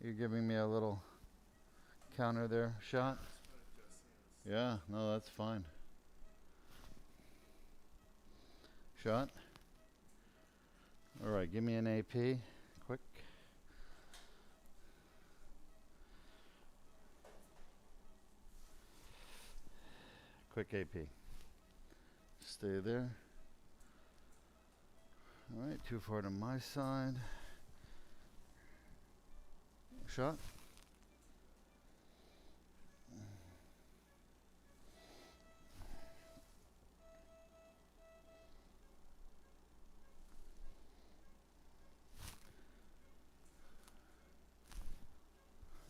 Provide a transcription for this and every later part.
you're giving me a little counter there, shot? Yeah, no, that's fine. Shot. All right, give me an AP, quick. Quick AP. Stay there. All right, too far to my side. Shot.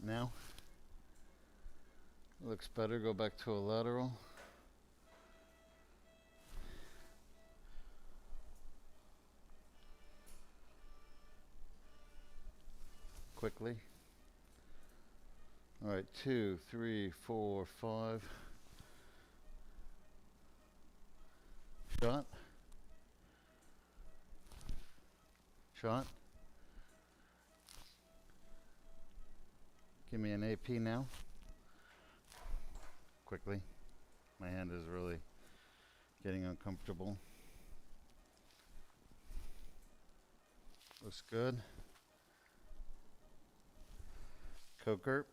Now, looks better. Go back to a lateral. Quickly. All right, 2, 3, 4, 5. Shot. Shot. Give me an AP now. Quickly. My hand is really getting uncomfortable. Looks good. Coker.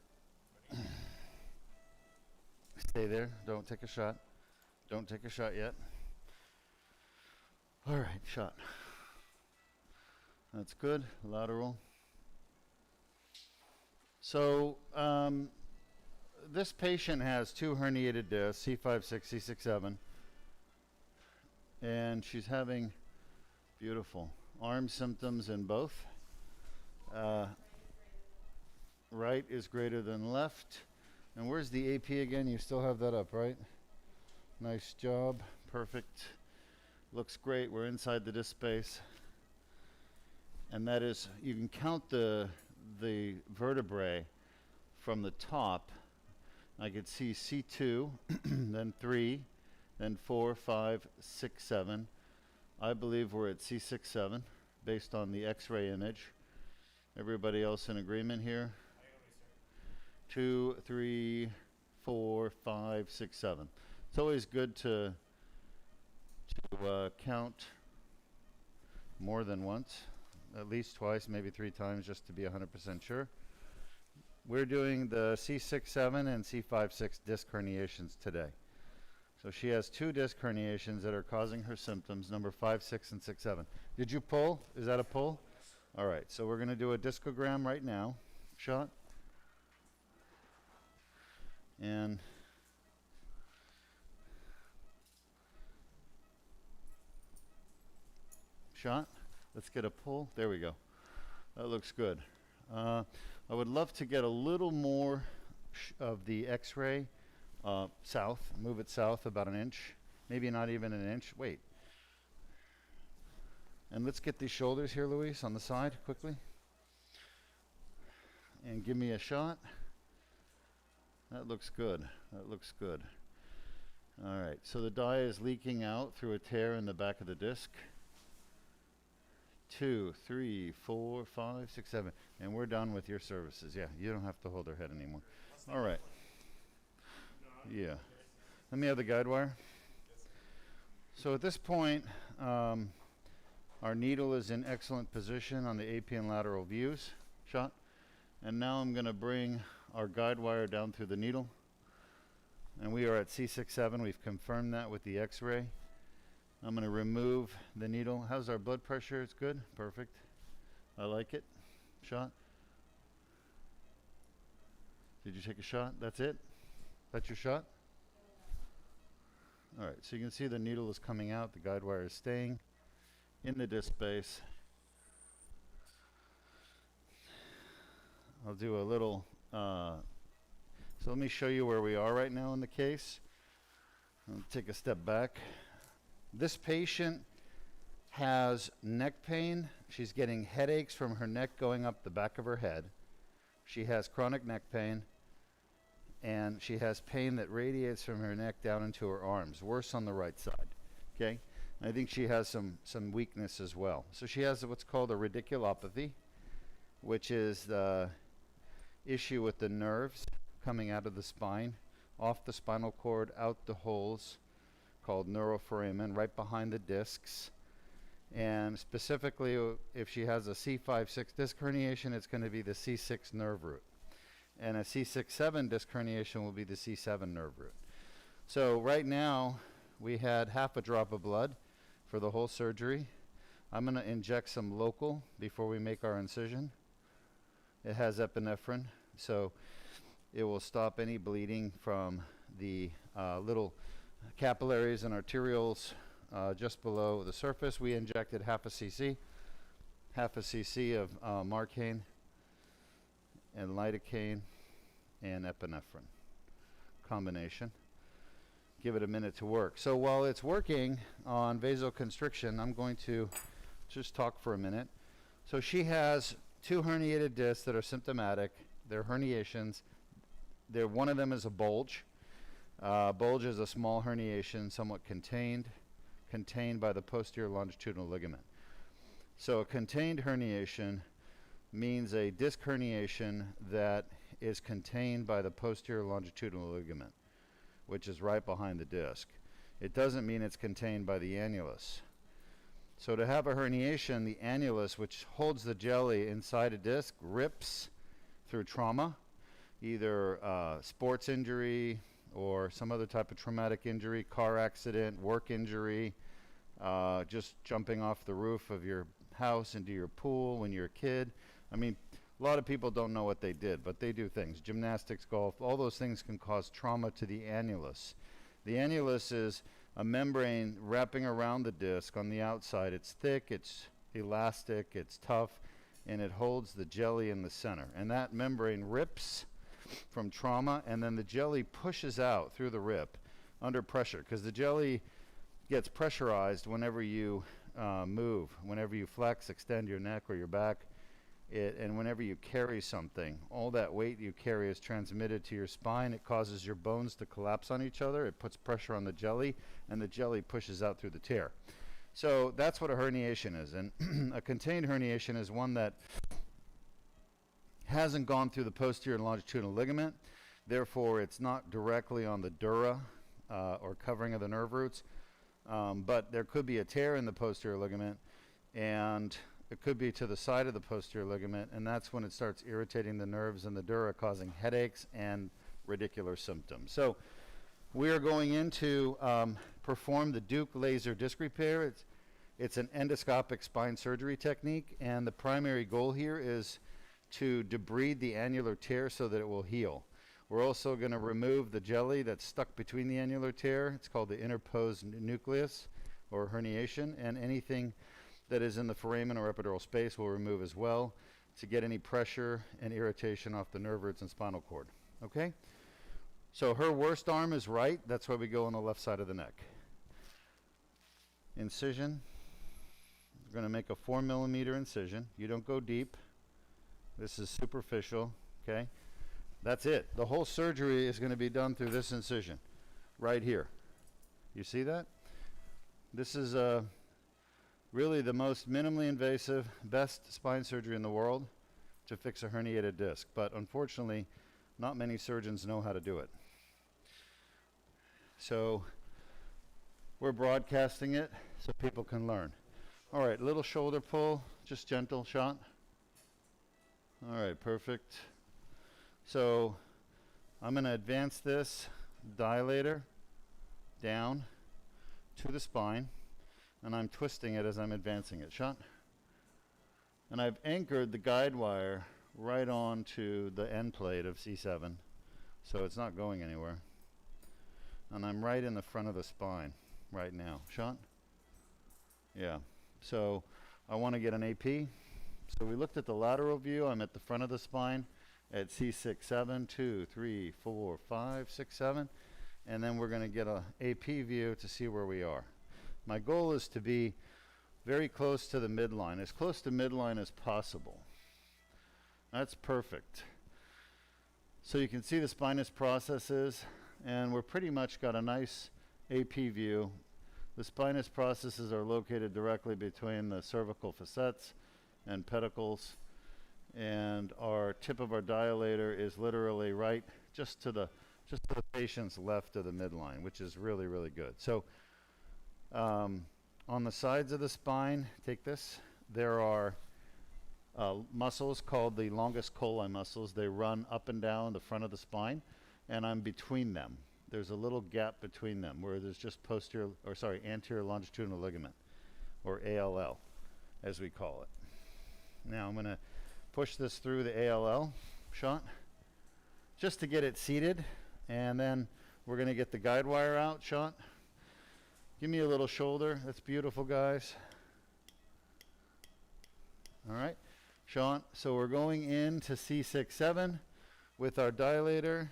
Stay there. Don't take a shot. Don't take a shot yet. All right, shot. That's good. Lateral. So this patient has 2 herniated discs, C5-6, C6-7, and she's having beautiful arm symptoms in both. Right is greater than left. And where's the AP again? You still have that up, right? Nice job. Perfect. Looks great. We're inside the disc space. And that is, you can count the vertebrae from the top. I could see C2, then 3, then 4, 5, 6, 7. I believe we're at C6-7 based on the X-ray image. Everybody else in agreement here? 2, 3, 4, 5, 6, 7. It's always good to count more than once, at least twice, maybe 3 times, just to be 100% sure. We're doing the C6-7 and C5-6 disc herniations today. So she has 2 disc herniations that are causing her symptoms, number 5, 6, and 6, 7. Did you pull? Is that a pull? All right, so we're going to do a discogram right now. Shot. And shot. Let's get a pull. There we go. That looks good. I would love to get a little more of the X-ray south. Move it south about 1 inch. Maybe not even 1 inch. Wait. And let's get these shoulders here, Luis, on the side quickly. And give me a shot. That looks good. That looks good. All right, so the dye is leaking out through a tear in the back of the disc. 2, 3, 4, 5, 6, 7. And we're done with your services. Yeah, you don't have to hold her head anymore. All right. Yeah. Let me have the guide wire. So at this point, our needle is in excellent position on the AP and lateral views. Shot. And now I'm going to bring our guide wire down through the needle. And we are at C6-7. We've confirmed that with the X-ray. I'm going to remove the needle. How's our blood pressure? It's good. Perfect. I like it. Shot. Did you take a shot? That's it? That's your shot? All right. So you can see the needle is coming out. The guide wire is staying in the disc space. I'll do a little, so let me show you where we are right now in the case. I'll take a step back. This patient has neck pain. She's getting headaches from her neck going up the back of her head. She has chronic neck pain, and she has pain that radiates from her neck down into her arms, worse on the right side, okay? I think she has some weakness as well. So she has what's called a radiculopathy, which is issue with the nerves coming out of the spine, off the spinal cord, out the holes called neuroforamen, right behind the discs. And specifically, if she has a C5-6 disc herniation, it's going to be the C6 nerve root. And a C6-7 disc herniation will be the C7 nerve root. So right now, we had half a drop of blood for the whole surgery. I'm going to inject some local before we make our incision. It has epinephrine, so it will stop any bleeding from the little capillaries and arterioles just below the surface. We injected half a cc of Marcaine and lidocaine and epinephrine combination. Give it a minute to work. So while it's working on vasoconstriction, I'm going to just talk for a minute. So she has 2 herniated discs that are symptomatic. They're herniations. One of them is a bulge. Bulge is a small herniation, somewhat contained by the posterior longitudinal ligament. So a contained herniation means a disc herniation that is contained by the posterior longitudinal ligament, which is right behind the disc. It doesn't mean it's contained by the annulus. So to have a herniation, the annulus, which holds the jelly inside a disc, rips through trauma, either sports injury or some other type of traumatic injury, car accident, work injury, just jumping off the roof of your house into your pool when you're a kid. I mean, a lot of people don't know what they did, but they do things. Gymnastics, golf, all those things can cause trauma to the annulus. The annulus is a membrane wrapping around the disc on the outside. It's thick, it's elastic, it's tough, and it holds the jelly in the center. And that membrane rips from trauma, and then the jelly pushes out through the rip under pressure, because the jelly gets pressurized whenever you move, whenever you flex, extend your neck or your back, and whenever you carry something. All that weight you carry is transmitted to your spine. It causes your bones to collapse on each other. It puts pressure on the jelly, and the jelly pushes out through the tear. So that's what a herniation is. And a contained herniation is one that hasn't gone through the posterior longitudinal ligament. Therefore, it's not directly on the dura or covering of the nerve roots. But there could be a tear in the posterior ligament, and it could be to the side of the posterior ligament, and that's when it starts irritating the nerves in the dura, causing headaches and radicular symptoms. So we are going in to perform the Duke laser disc repair. It's an endoscopic spine surgery technique, and the primary goal here is to debride the annular tear so that it will heal. We're also going to remove the jelly that's stuck between the annular tear. It's called the interposed nucleus or herniation, and anything that is in the foramen or epidural space we'll remove as well to get any pressure and irritation off the nerve roots and spinal cord. Okay? So her worst arm is right. That's why we go on the left side of the neck. Incision. We're going to make a 4 millimeter incision. You don't go deep. This is superficial. Okay? That's it. The whole surgery is going to be done through this incision right here. You see that? This is really the most minimally invasive, best spine surgery in the world to fix a herniated disc. But unfortunately, not many surgeons know how to do it. So we're broadcasting it so people can learn. All right, little shoulder pull, just gentle shot. All right, perfect. So I'm going to advance this dilator down to the spine, and I'm twisting it as I'm advancing it. Shot. And I've anchored the guide wire right onto the end plate of C7, so it's not going anywhere. And I'm right in the front of the spine right now. Shot. Yeah. So I want to get an AP. So we looked at the lateral view. I'm at the front of the spine at C6, 7, 2, 3, 4, 5, 6, 7. And then we're going to get a AP view to see where we are. My goal is to be very close to the midline, as close to midline as possible. That's perfect. So you can see the spinous processes, and we're pretty much got a nice AP view. The spinous processes are located directly between the cervical facets and pedicles, and our tip of our dilator is literally right just to the patient's left of the midline, which is really, really good. So on the sides of the spine, take this, there are muscles called the longus colli muscles. They run up and down the front of the spine, and I'm between them. There's a little gap between them where there's just anterior longitudinal ligament, or ALL, as we call it. Now I'm going to push this through the ALL shot just to get it seated, and then we're going to get the guide wire out shot. Give me a little shoulder. That's beautiful, guys. All right, Sean. So we're going into C6-7 with our dilator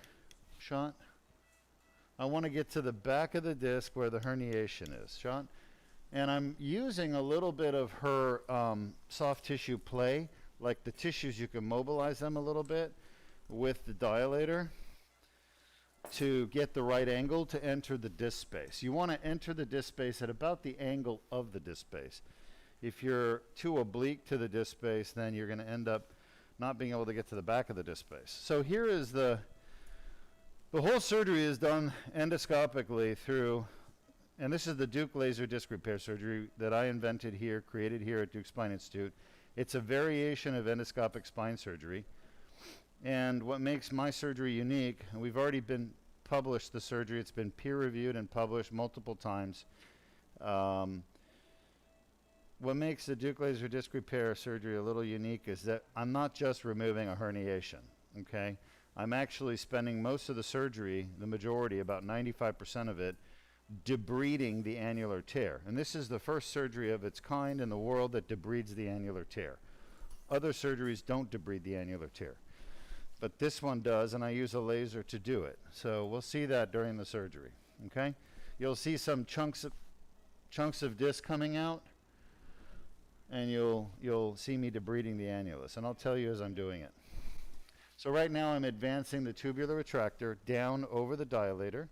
shot. I want to get to the back of the disc where the herniation is, Sean. And I'm using a little bit of her soft tissue play, like the tissues, you can mobilize them a little bit with the dilator to get the right angle to enter the disc space. You want to enter the disc space at about the angle of the disc space. If you're too oblique to the disc space, then you're going to end up not being able to get to the back of the disc space. So here is the whole surgery is done endoscopically through, and this is the Duke laser disc repair surgery that I invented here, created here at Duke Spine Institute. It's a variation of endoscopic spine surgery. And what makes my surgery unique, and we've already been published the surgery, it's been peer reviewed and published multiple times. What makes the Duke laser disc repair surgery a little unique is that I'm not just removing a herniation, okay? I'm actually spending most of the surgery, the majority, about 95% of it, debriding the annular tear. And this is the first surgery of its kind in the world that debrides the annular tear. Other surgeries don't debride the annular tear, but this one does, and I use a laser to do it. So we'll see that during the surgery, okay? You'll see some chunks of disc coming out, and you'll see me debriding the annulus, and I'll tell you as I'm doing it. So right now I'm advancing the tubular retractor down over the dilator,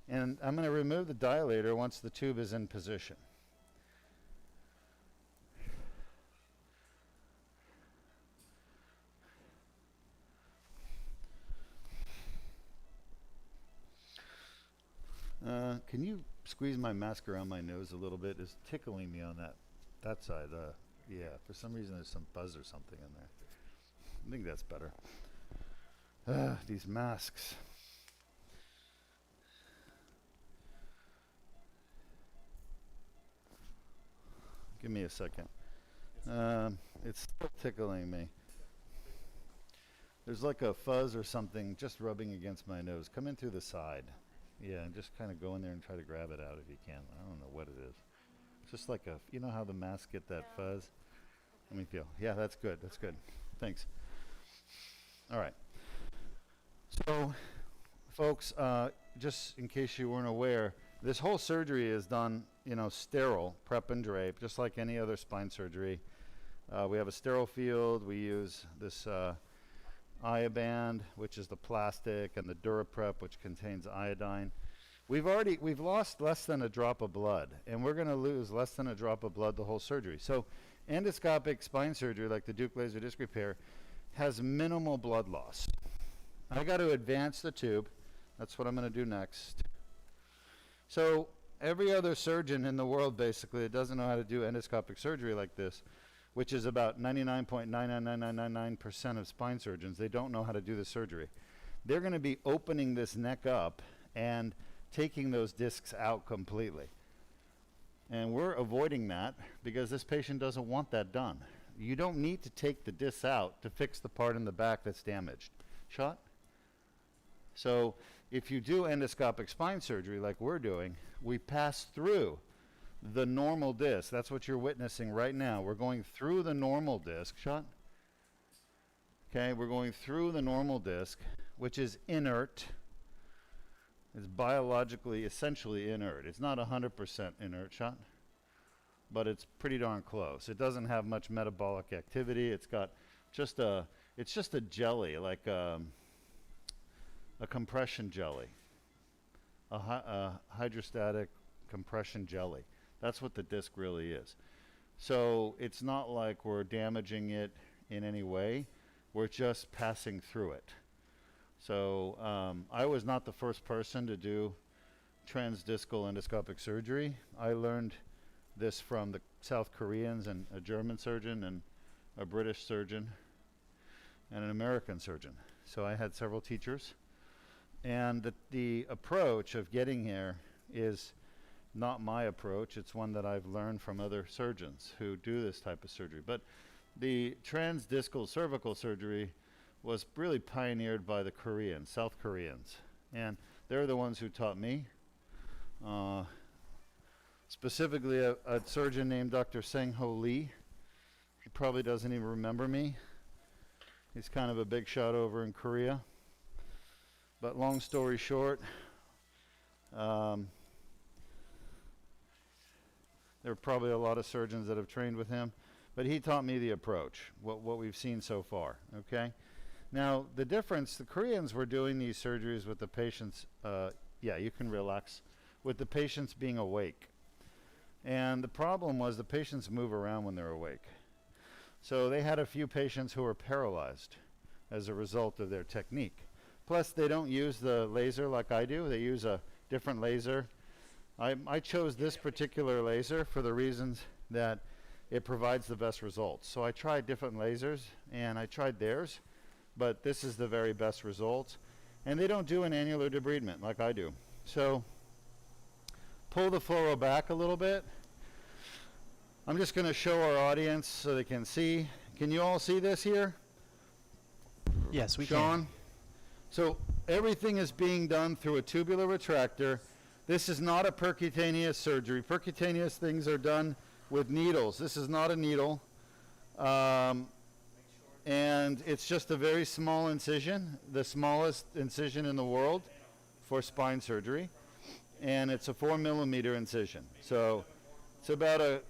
and I'm going to remove the dilator once the tube is in position. Can you squeeze my mask around my nose a little bit? It's tickling me on that side. Yeah, for some reason there's some buzz or something in there. I think that's better. These masks. Give me a second. It's still tickling me. There's like a fuzz or something just rubbing against my nose. Come in through the side. Yeah, and just kind of go in there and try to grab it out if you can. I don't know what it is. It's just like you know how the masks get that fuzz? Let me feel. Yeah, that's good. That's good. Thanks. All right. So, folks, just in case you weren't aware, this whole surgery is done, sterile, prep and drape, just like any other spine surgery. We have a sterile field. We use this Ioband, which is the plastic, and the DuraPrep, which contains iodine. We've lost less than a drop of blood, and we're going to lose less than a drop of blood the whole surgery. So endoscopic spine surgery, like the Duke laser disc repair, has minimal blood loss. I got to advance the tube. That's what I'm going to do next. So every other surgeon in the world, basically, that doesn't know how to do endoscopic surgery like this, which is about 99.99999% of spine surgeons, they don't know how to do the surgery. They're going to be opening this neck up and taking those discs out completely. And we're avoiding that because this patient doesn't want that done. You don't need to take the discs out to fix the part in the back that's damaged. Shot? So if you do endoscopic spine surgery like we're doing, we pass through the normal disc. That's what you're witnessing right now. We're going through the normal disc. Shot? Okay, we're going through the normal disc, which is inert. It's biologically, essentially inert. It's not 100% inert, shot, but it's pretty darn close. It doesn't have much metabolic activity. It's got just it's just a jelly, like a compression jelly, a hydrostatic compression jelly. That's what the disc really is. So it's not like we're damaging it in any way. We're just passing through it. So I was not the first person to do transdiscal endoscopic surgery. I learned this from the South Koreans and a German surgeon and a British surgeon and an American surgeon. So I had several teachers. And the approach of getting here is not my approach. It's one that I've learned from other surgeons who do this type of surgery. But the transdiscal cervical surgery was really pioneered by the Koreans, South Koreans. And they're the ones who taught me. Specifically a surgeon named Dr. Sang-Ho Lee. He probably doesn't even remember me. He's kind of a big shot over in Korea. But long story short, there are probably a lot of surgeons that have trained with him, but he taught me the approach, what we've seen so far, okay? Now, the difference, the Koreans were doing these surgeries with the patients, yeah, you can relax, with the patients being awake. And the problem was the patients move around when they're awake. So they had a few patients who were paralyzed as a result of their technique. Plus, they don't use the laser like I do. They use a different laser. I chose this particular laser for the reasons that it provides the best results. So I tried different lasers, and I tried theirs, but this is the very best results. And they don't do an annular debridement like I do. So pull the fluoro back a little bit. I'm just going to show our audience so they can see. Can you all see this here? Yes, we Sean? can. So everything is being done through a tubular retractor. This is not a percutaneous surgery. Percutaneous things are done with needles. This is not a needle. And it's just a very small incision, the smallest incision in the world for spine surgery. And it's a 4 millimeter incision. So it's about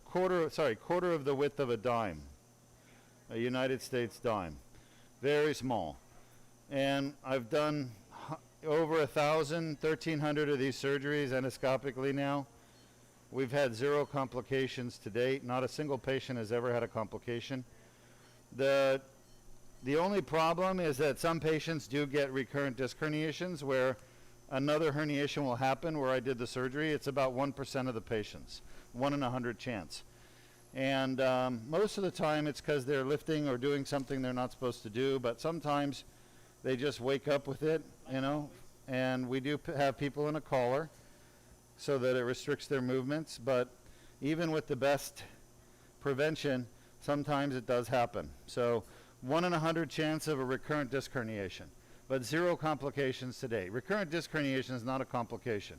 quarter of the width of a dime, a United States dime. Very small. And I've done over 1,300 of these surgeries endoscopically now. We've had 0 complications to date. Not a single patient has ever had a complication. The only problem is that some patients do get recurrent disc herniations where another herniation will happen where I did the surgery. It's about 1% of the patients, 1 in 100 chance. And most of the time it's because they're lifting or doing something they're not supposed to do, but sometimes they just wake up with it, you know, and we do have people in a collar so that it restricts their movements, but even with the best prevention, sometimes it does happen. So 1 in 100 chance of a recurrent disc herniation, but 0 complications today. Recurrent disc herniation is not a complication.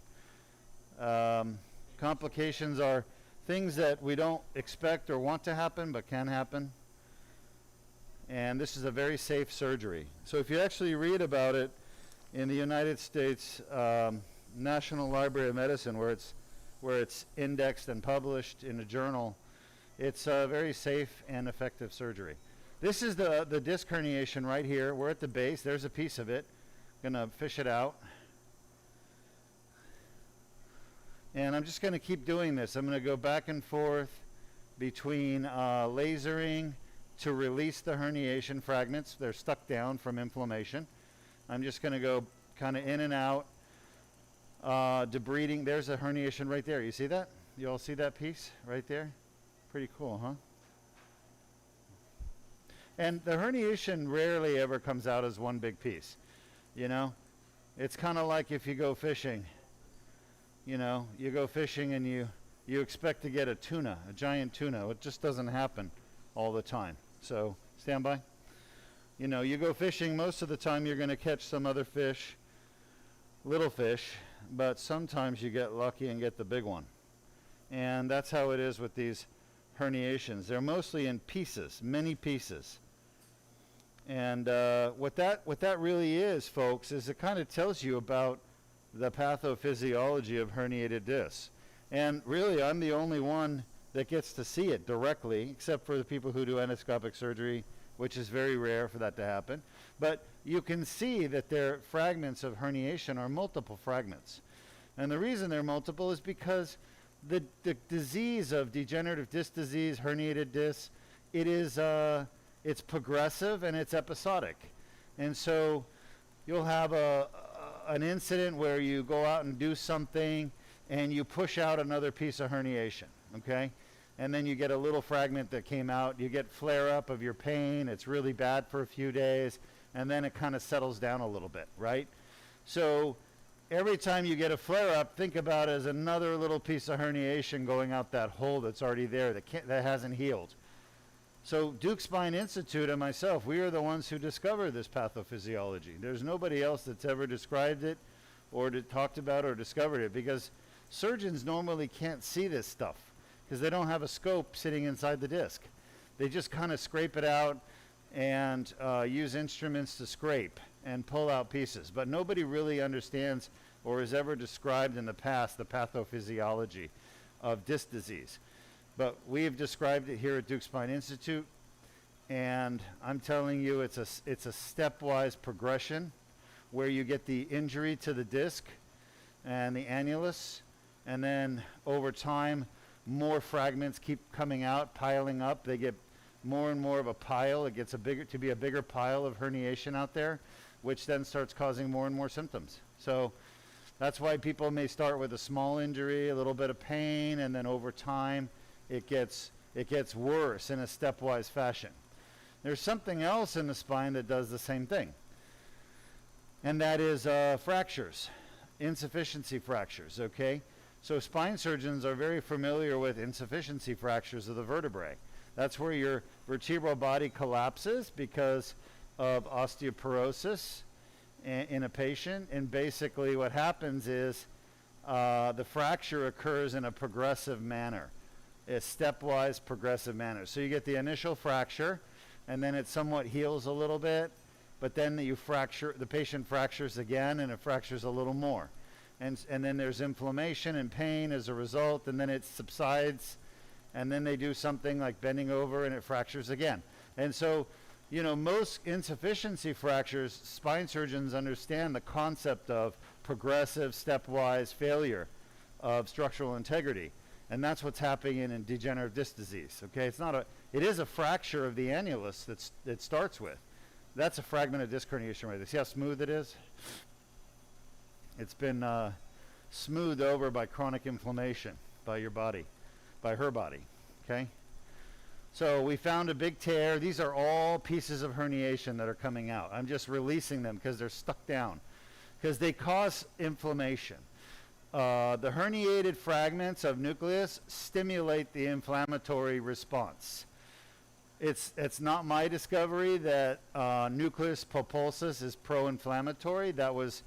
Complications are things that we don't expect or want to happen, but can happen. And this is a very safe surgery. So if you actually read about it in the United States National Library of Medicine, where it's indexed and published in a journal, it's a very safe and effective surgery. This is the disc herniation right here. We're at the base. There's a piece of it. Gonna fish it out. And I'm just gonna keep doing this. I'm gonna go back and forth between lasering to release the herniation fragments. They're stuck down from inflammation. I'm just gonna go kind of in and out, debriding. There's a herniation right there. You see that? You all see that piece right there? Pretty cool, huh? And the herniation rarely ever comes out as one big piece, you know? It's kind of like if you go fishing, you know, you go fishing and you expect to get a tuna, a giant tuna. It just doesn't happen all the time. So stand by. You know, you go fishing, most of the time you're going to catch some other fish, little fish, but sometimes you get lucky and get the big one. And that's how it is with these herniations. They're mostly in pieces, many pieces. And what that really is, folks, is it kind of tells you about the pathophysiology of herniated discs. And really, I'm the only one that gets to see it directly, except for the people who do endoscopic surgery, which is very rare for that to happen. But you can see that their fragments of herniation are multiple fragments. And the reason they're multiple is because the disease of degenerative disc disease, herniated discs, it's progressive and it's episodic. And so you'll have an incident where you go out and do something and you push out another piece of herniation, okay? And then you get a little fragment that came out. You get flare up of your pain. It's really bad for a few days, and then it kind of settles down a little bit, right? So every time you get a flare up, think about it as another little piece of herniation going out that hole that's already there that hasn't healed. So Duke Spine Institute and myself, we are the ones who discovered this pathophysiology. There's nobody else that's ever described it or talked about or discovered it, because surgeons normally can't see this stuff because they don't have a scope sitting inside the disc. They just kind of scrape it out and use instruments to scrape and pull out pieces. But nobody really understands or has ever described in the past the pathophysiology of disc disease. But we've described it here at Duke Spine Institute, and I'm telling you it's a stepwise progression where you get the injury to the disc and the annulus, and then over time more fragments keep coming out, piling up. They get more and more of a pile. It gets a bigger pile of herniation out there, which then starts causing more and more symptoms. So that's why people may start with a small injury, a little bit of pain, and then over time it gets worse in a stepwise fashion. There's something else in the spine that does the same thing, and that is fractures, insufficiency fractures, okay? So spine surgeons are very familiar with insufficiency fractures of the vertebrae. That's where your vertebral body collapses because of osteoporosis in a patient, and basically what happens is the fracture occurs in a progressive manner, a stepwise progressive manner. So you get the initial fracture, and then it somewhat heals a little bit, but then the patient fractures again, and it fractures a little more. And then there's inflammation and pain as a result, and then it subsides, and then they do something like bending over and it fractures again. And so, you know, most insufficiency fractures, spine surgeons understand the concept of progressive stepwise failure of structural integrity. And that's what's happening in degenerative disc disease, okay? It is a fracture of the annulus that starts with. That's a fragment of disc herniation right there. See how smooth it is? It's been smoothed over by chronic inflammation by your body, by her body, okay? So we found a big tear. These are all pieces of herniation that are coming out. I'm just releasing them because they're stuck down, because they cause inflammation. The herniated fragments of nucleus stimulate the inflammatory response. It's not my discovery that nucleus pulposus is pro-inflammatory. That was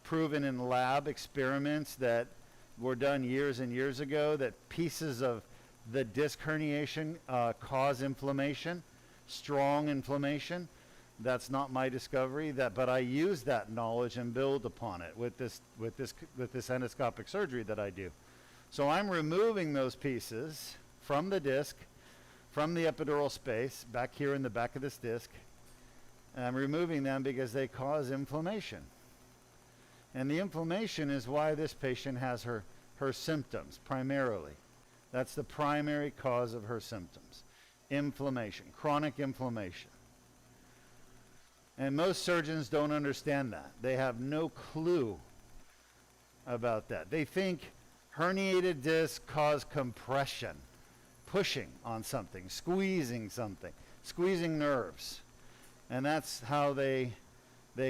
proven in lab experiments that were done years and years ago, that pieces of the disc herniation cause inflammation, strong inflammation. That's not my discovery, but I use that knowledge and build upon it with this endoscopic surgery that I do. So I'm removing those pieces from the disc, from the epidural space, back here in the back of this disc, and I'm removing them because they cause inflammation. And the inflammation is why this patient has her symptoms primarily. That's the primary cause of her symptoms. Inflammation, chronic inflammation. And most surgeons don't understand that. They have no clue about that. They think herniated discs cause compression, pushing on something, squeezing nerves. And that's how they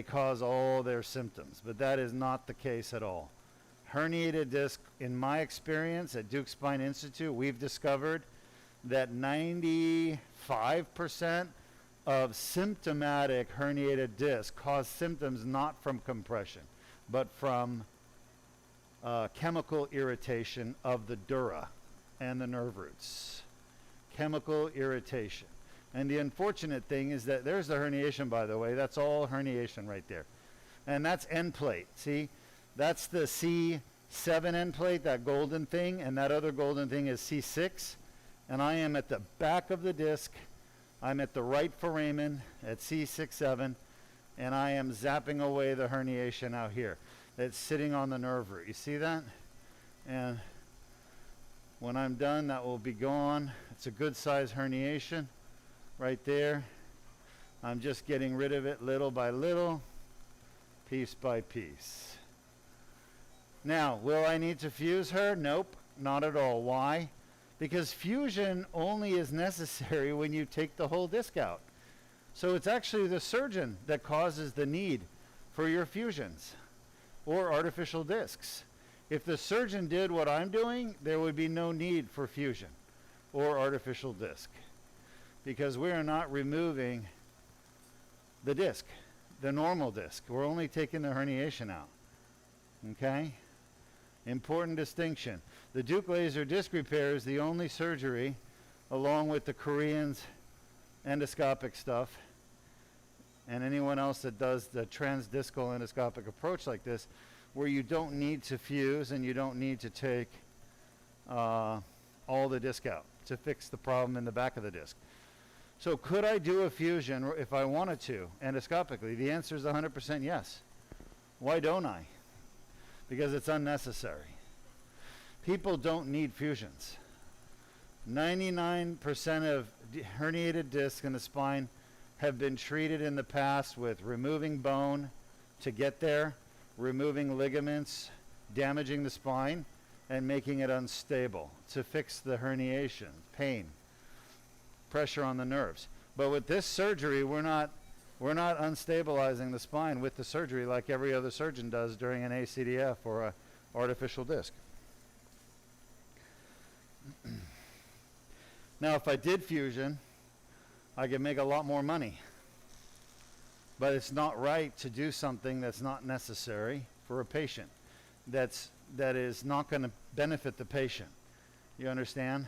cause all their symptoms. But that is not the case at all. Herniated disc, in my experience at Duke Spine Institute, we've discovered that 95% of symptomatic herniated disc cause symptoms not from compression, but from chemical irritation of the dura and the nerve roots. Chemical irritation. And the unfortunate thing is that there's the herniation, by the way. That's all herniation right there. And that's end plate. See? That's the C7 end plate, that golden thing, and that other golden thing is C6. And I am at the back of the disc. I'm at the right foramen at C6-7, and I am zapping away the herniation out here. It's sitting on the nerve root. You see that? And when I'm done, that will be gone. It's a good size herniation. right there. I'm just getting rid of it little by little, piece by piece. Now, will I need to fuse her? Nope, not at all. Why? Because fusion only is necessary when you take the whole disc out. So it's actually the surgeon that causes the need for your fusions or artificial discs. If the surgeon did what I'm doing, there would be no need for fusion or artificial disc, because we are not removing the disc, the normal disc. We're only taking the herniation out. Okay? Important distinction. The Duke laser disc repair is the only surgery, along with the Koreans' endoscopic stuff, and anyone else that does the transdiscal endoscopic approach like this, where you don't need to fuse and you don't need to take all the disc out to fix the problem in the back of the disc. So could I do a fusion if I wanted to endoscopically? The answer is 100% yes. Why don't I? Because it's unnecessary. People don't need fusions. 99% of herniated discs in the spine have been treated in the past with removing bone to get there, removing ligaments, damaging the spine, and making it unstable to fix the herniation, pain, pressure on the nerves. But with this surgery, we're not unstabilizing the spine with the surgery like every other surgeon does during an ACDF or a artificial disc. Now, if I did fusion, I could make a lot more money. But it's not right to do something that's not necessary for a patient, that is not going to benefit the patient. You understand?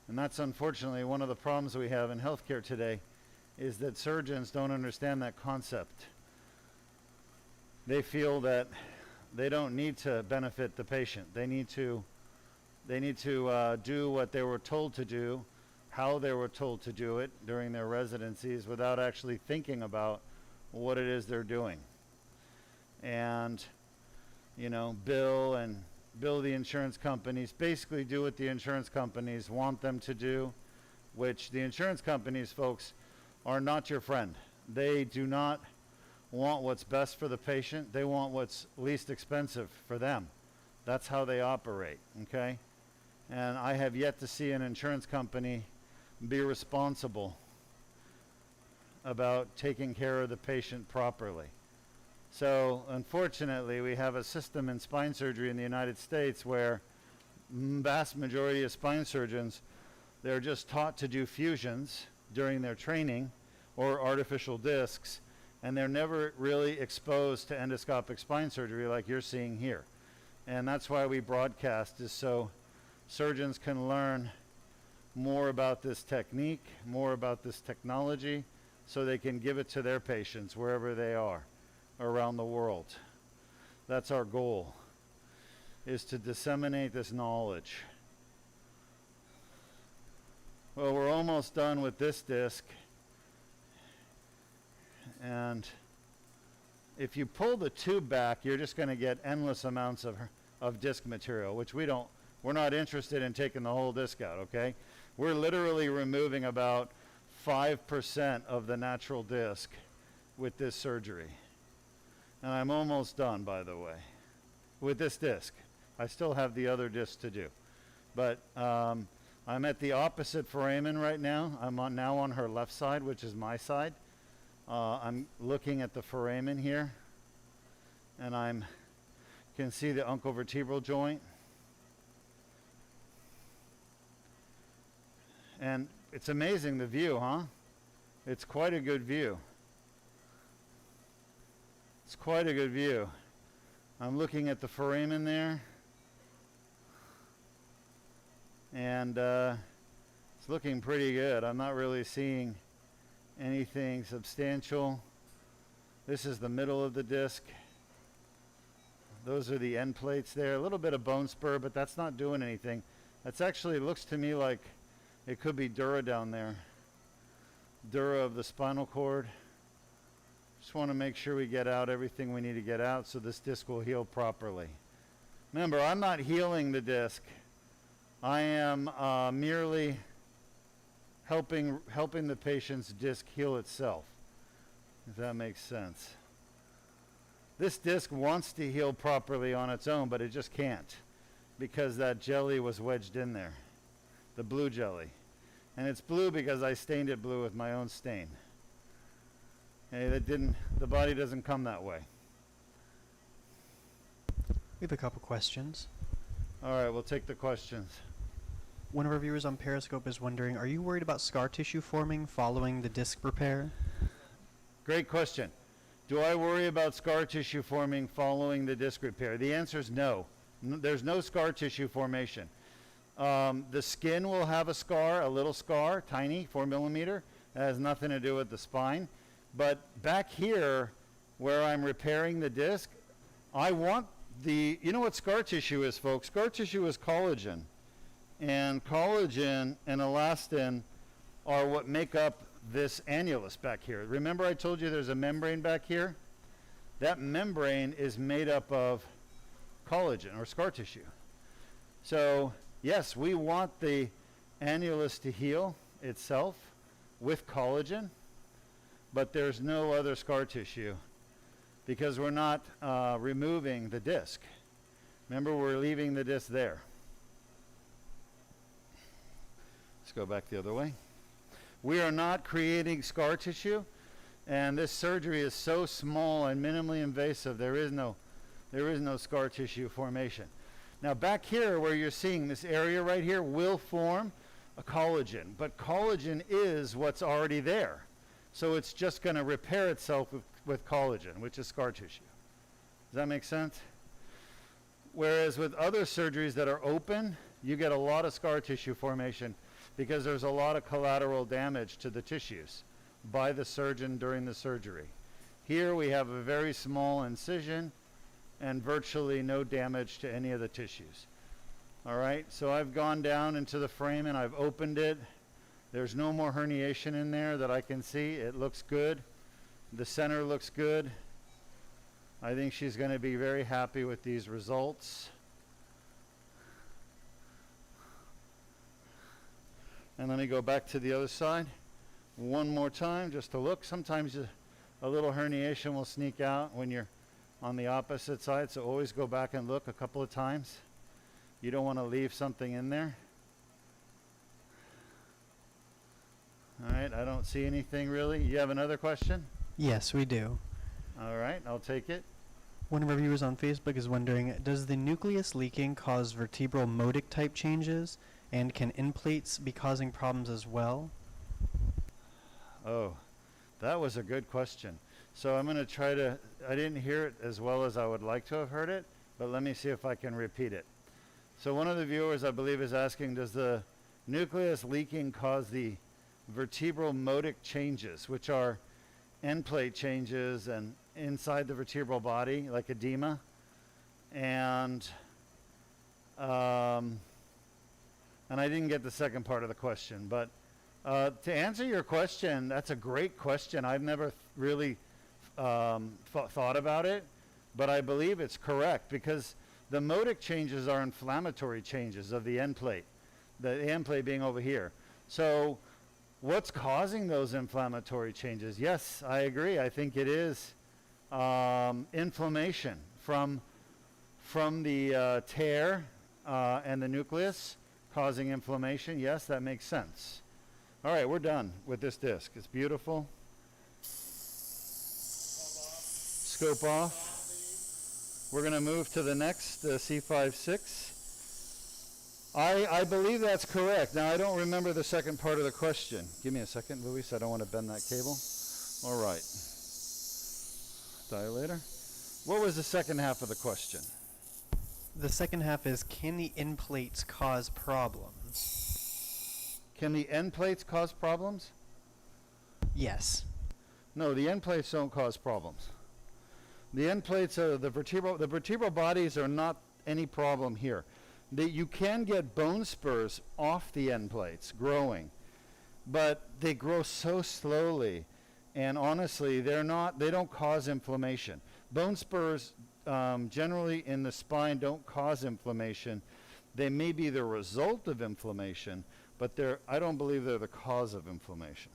And that's unfortunately one of the problems we have in healthcare today, is that surgeons don't understand that concept. They feel that they don't need to benefit the patient. They need to do what they were told to do, how they were told to do it during their residencies, without actually thinking about what it is they're doing. And, you know, bill the insurance companies, basically do what the insurance companies want them to do, which the insurance companies, folks, are not your friend. They do not want what's best for the patient. They want what's least expensive for them. That's how they operate, okay? And I have yet to see an insurance company be responsible about taking care of the patient properly. So unfortunately, we have a system in spine surgery in the United States where vast majority of spine surgeons, they're just taught to do fusions during their training or artificial discs, and they're never really exposed to endoscopic spine surgery like you're seeing here. And that's why we broadcast, is so surgeons can learn more about this technique, more about this technology, so they can give it to their patients wherever they are around the world. That's our goal, is to disseminate this knowledge. Well, we're almost done with this disc. And if you pull the tube back, you're just going to get endless amounts of disc material, which we're not interested in taking the whole disc out, okay? We're literally removing about 5% of the natural disc with this surgery. And I'm almost done, by the way, with this disc. I still have the other disc to do. But I'm at the opposite foramen right now. I'm now on her left side, which is my side. I'm looking at the foramen here, and can see the uncovertebral joint. And it's amazing, the view, huh? It's quite a good view. It's quite a good view. I'm looking at the foramen there, and it's looking pretty good. I'm not really seeing anything substantial. This is the middle of the disc. Those are the end plates there. A little bit of bone spur, but that's not doing anything. That's actually, looks to me like it could be dura down there. Dura of the spinal cord. Just want to make sure we get out everything we need to get out so this disc will heal properly. Remember, I'm not healing the disc. I am merely helping the patient's disc heal itself, if that makes sense. This disc wants to heal properly on its own, but it just can't because that jelly was wedged in there, the blue jelly. And it's blue because I stained it blue with my own stain. Okay, the body doesn't come that way. We have a couple questions. All right, we'll take the questions. One of our viewers on Periscope is wondering, are you worried about scar tissue forming following the disc repair? Great question. Do I worry about scar tissue forming following the disc repair? The answer is no. There's no scar tissue formation. The skin will have a scar, a little scar, tiny, 4 millimeter. That has nothing to do with the spine. But back here, where I'm repairing the disc, I want you know what scar tissue is, folks? Scar tissue is collagen. And collagen and elastin are what make up this annulus back here. Remember I told you there's a membrane back here? That membrane is made up of collagen or scar tissue. So yes, we want the annulus to heal itself with collagen, but there's no other scar tissue because we're not removing the disc. Remember, we're leaving the disc there. Let's go back the other way. We are not creating scar tissue, and this surgery is so small and minimally invasive, there is no scar tissue formation. Now back here where you're seeing this area right here will form a collagen, but collagen is what's already there. So it's just going to repair itself with collagen, which is scar tissue. Does that make sense? Whereas with other surgeries that are open, you get a lot of scar tissue formation because there's a lot of collateral damage to the tissues by the surgeon during the surgery. Here we have a very small incision and virtually no damage to any of the tissues. All right, so I've gone down into the frame and I've opened it. There's no more herniation in there that I can see. It looks good. The center looks good. I think she's going to be very happy with these results. And let me go back to the other side one more time just to look. Sometimes a little herniation will sneak out when you're on the opposite side, so always go back and look a couple of times. You don't want to leave something in there. All right, I don't see anything really. You have another question? Yes, we do. All right, I'll take it. One of our viewers on Facebook is wondering, does the nucleus leaking cause vertebral modic type changes? And can end plates be causing problems as well? Oh, that was a good question. So I'm going to try to, I didn't hear it as well as I would like to have heard it, but let me see if I can repeat it. So one of the viewers, I believe, is asking, does the nucleus leaking cause the vertebral modic changes, which are end plate changes and inside the vertebral body, like edema? And I didn't get the second part of the question, but to answer your question, that's a great question. I've never really thought about it, but I believe it's correct because the modic changes are inflammatory changes of the end plate, the end plate being over here. So what's causing those inflammatory changes? Yes, I agree. I think it is inflammation from the tear and the nucleus causing inflammation. Yes, that makes sense. All right, we're done with this disc. It's beautiful. Scope off. We're going to move to the next, C5-6. I believe that's correct. Now, I don't remember the second part of the question. Give me a second, Luis. I don't want to bend that cable. All right. Dilator. What was the second half of the question? The second half is, can the end plates cause problems? Can the end plates cause problems? Yes. No, the end plates don't cause problems. The end plates are the vertebral bodies are not any problem here. You can get bone spurs off the end plates growing, but they grow so slowly, and honestly, they don't cause inflammation. Bone spurs generally in the spine don't cause inflammation. They may be the result of inflammation, but I don't believe they're the cause of inflammation.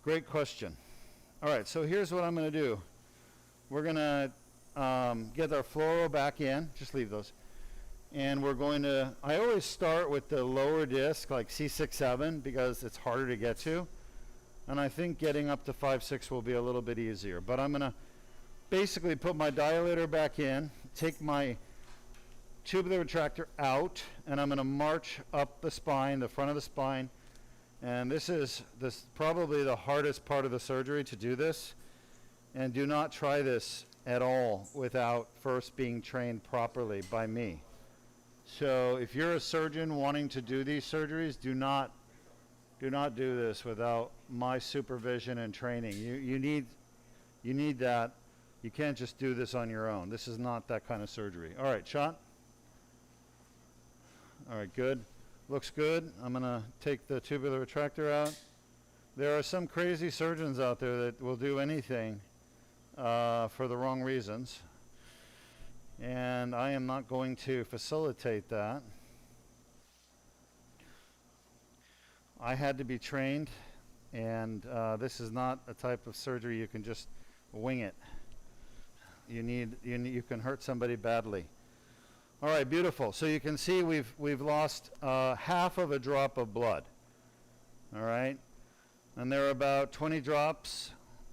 Great question. All right, so here's what I'm going to do. We're going to get our fluoro back in. Just leave those. And we're going to, I always start with the lower disc, like C6, 7, because it's harder to get to. And I think getting up to 5, 6 will be a little bit easier. But I'm going to basically put my dilator back in, take my tubular retractor out, and I'm going to march up the spine, the front of the spine. And this is probably the hardest part of the surgery to do this. And do not try this at all without first being trained properly by me. So if you're a surgeon wanting to do these surgeries, do not do this without my supervision and training. You need that. You can't just do this on your own. This is not that kind of surgery. All right, shot. All right, good. Looks good. I'm going to take the tubular retractor out. There are some crazy surgeons out there that will do anything for the wrong reasons. And I am not going to facilitate that. I had to be trained, and this is not a type of surgery you can just wing it. You can hurt somebody badly. All right, beautiful. So you can see we've lost half of a drop of blood. All right, and there are about 20 drops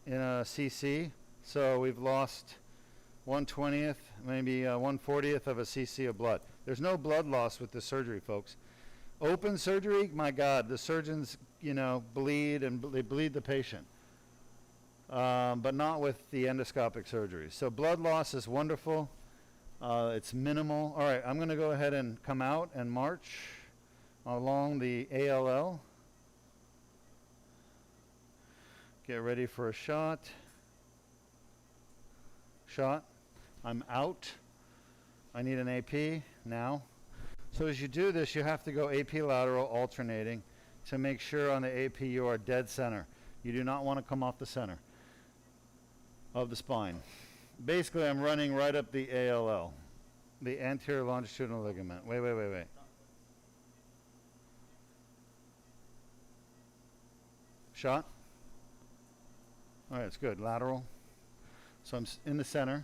in a cc. So we've lost 1/20th, maybe 1/40th of a cc of blood. There's no blood loss with this surgery, folks. Open surgery, my God, the surgeons, bleed and they bleed the patient, but not with the endoscopic surgery. So blood loss is wonderful. It's minimal. All right, I'm going to go ahead and come out and march along the ALL. Get ready for a shot. Shot. I'm out. I need an AP now. So as you do this, you have to go AP lateral alternating to make sure on the AP you are dead center. You do not want to come off the center of the spine. Basically, I'm running right up the ALL, the anterior longitudinal ligament. Wait. Shot. All right, it's good. Lateral. So I'm in the center.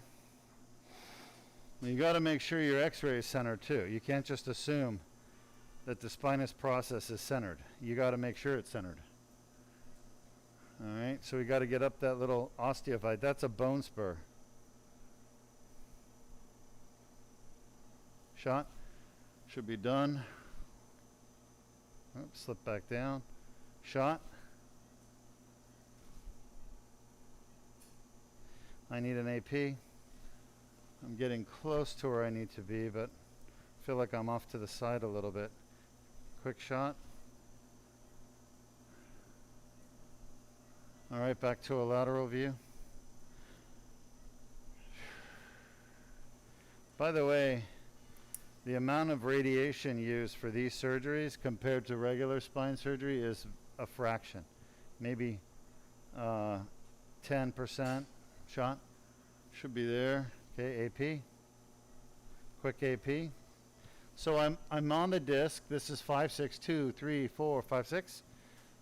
You got to make sure your x-ray is centered too. You can't just assume that the spinous process is centered. You got to make sure it's centered. All right, so we got to get up that little osteophyte. That's a bone spur. Shot. Should be done. Oops, slip back down. Shot. I need an AP. I'm getting close to where I need to be, but I feel like I'm off to the side a little bit. Quick shot. All right, back to a lateral view. By the way, the amount of radiation used for these surgeries compared to regular spine surgery is a fraction. Maybe 10%. Shot. Should be there. Okay, AP. Quick AP. So I'm on the disc. This is 5, 6, 2, 3, 4, 5, 6.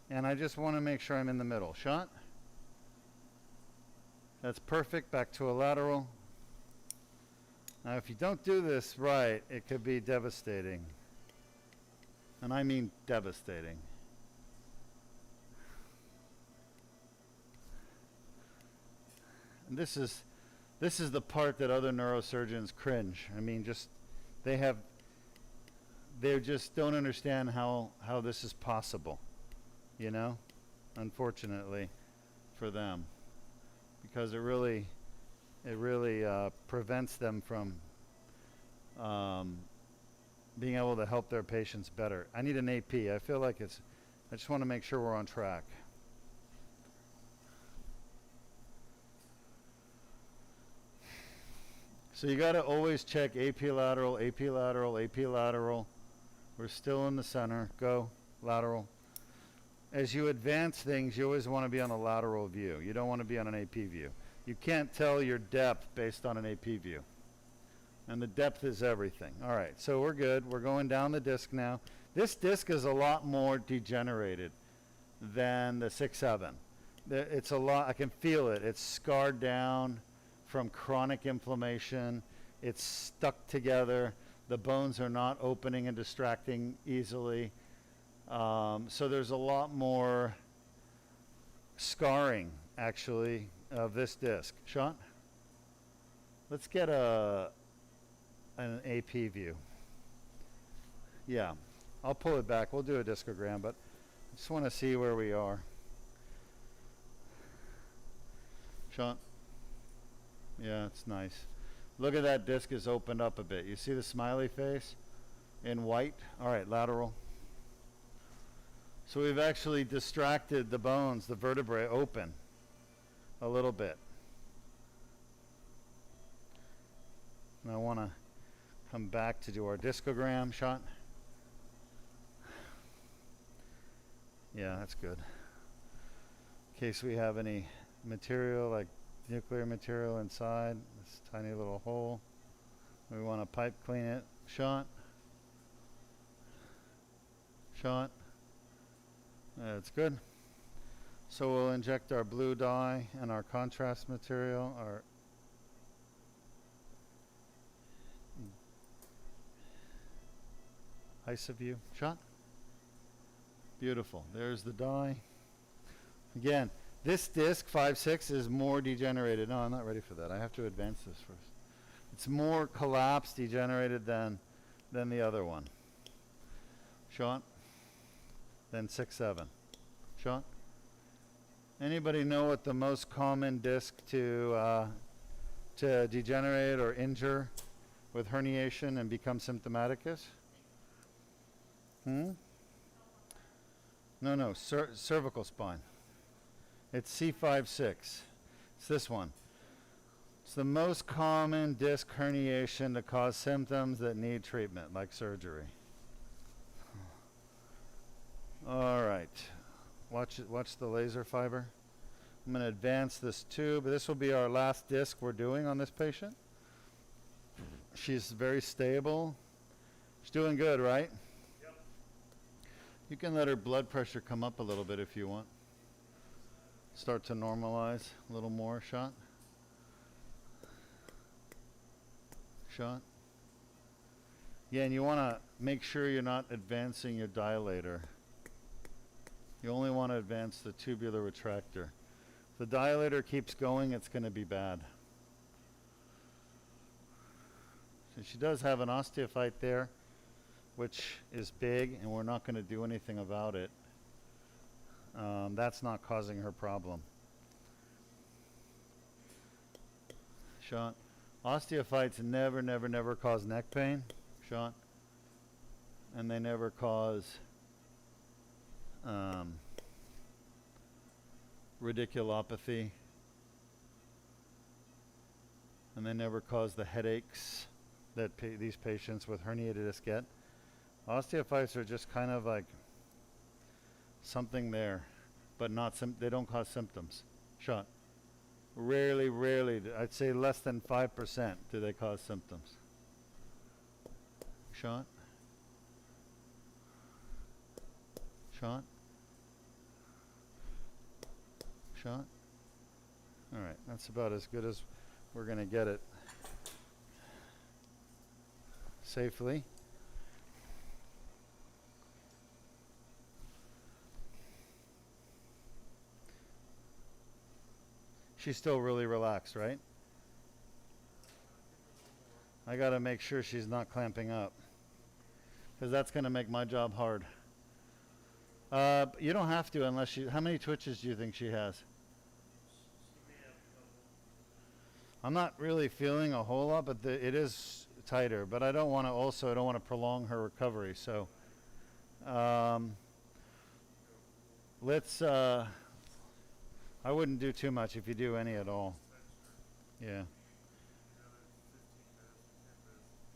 And I just want to make sure I'm in the middle. Shot. That's perfect. Back to a lateral. Now, if you don't do this right, it could be devastating. And I mean devastating. And this is the part that other neurosurgeons cringe. I mean, they just don't understand how this is possible, unfortunately for them, because it really prevents them from being able to help their patients better. I need an AP. I feel like I just want to make sure we're on track. So you got to always check AP lateral, AP lateral, AP lateral. We're still in the center. Go, lateral. As you advance things, you always want to be on a lateral view. You don't want to be on an AP view. You can't tell your depth based on an AP view. And the depth is everything. All right, so we're good. We're going down the disc now. This disc is a lot more degenerated than the 6-7. It's a lot, I can feel it. It's scarred down from chronic inflammation. It's stuck together. The bones are not opening and distracting easily. So there's a lot more scarring, actually, of this disc. Sean? Let's get an AP view. Yeah, I'll pull it back. We'll do a discogram, but I just want to see where we are. Sean? Yeah, it's nice. Look at that disc is opened up a bit. You see the smiley face in white? All right, lateral. So we've actually distracted the bones, the vertebrae open a little bit. And I want to come back to do our discogram shot. Yeah, that's good. In case we have any material, like nuclear material inside this tiny little hole, we want to pipe clean it. Shot. That's good. So we'll inject our blue dye and our contrast material, our ISOView. Shot. Beautiful. There's the dye. Again, this disc 5-6 is more degenerated. No, I'm not ready for that. I have to advance this first. It's more collapsed, degenerated than the other one. Sean? Then 6-7. Sean? Anybody know what the most common disc to degenerate or injure with herniation and become symptomatic is? No, cervical spine. It's C5-6. It's this one. It's the most common disc herniation to cause symptoms that need treatment, like surgery. All right. Watch the laser fiber. I'm going to advance this tube. This will be our last disc we're doing on this patient. She's very stable. She's doing good, right? Yep. You can let her blood pressure come up a little bit if you want. Start to normalize a little more. Shot. Yeah, and you want to make sure you're not advancing your dilator. You only want to advance the tubular retractor. If the dilator keeps going, it's going to be bad. So she does have an osteophyte there, which is big, and we're not going to do anything about it. That's not causing her problem. Sean? Osteophytes never cause neck pain. Sean? And they never cause radiculopathy. And they never cause the headaches that these patients with herniated disc get. Osteophytes are just kind of like something there, but not they don't cause symptoms. Shot. Rarely, I'd say less than 5% do they cause symptoms. Shot. All right, that's about as good as we're going to get it safely. She's still really relaxed, right? I got to make sure she's not clamping up, because that's going to make my job hard. You don't have to unless she... How many twitches do you think she has? I'm not really feeling a whole lot, but it is tighter. But I don't want to prolong her recovery. So let's... I wouldn't do too much if you do any at all. Yeah.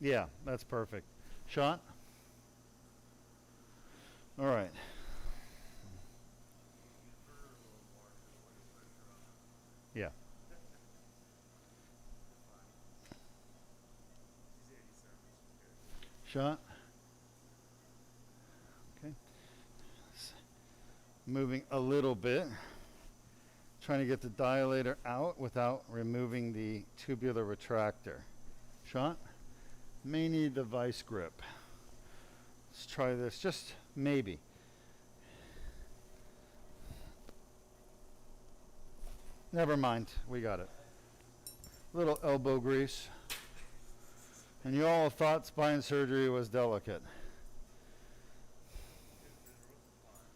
Yeah, that's perfect. Shot? All right. Yeah. Shot? moving a little bit, trying to get the dilator out without removing the tubular retractor. Shot? May need the vice grip. Let's try this, just maybe. Never mind, we got it. Little elbow grease. And you all thought spine surgery was delicate.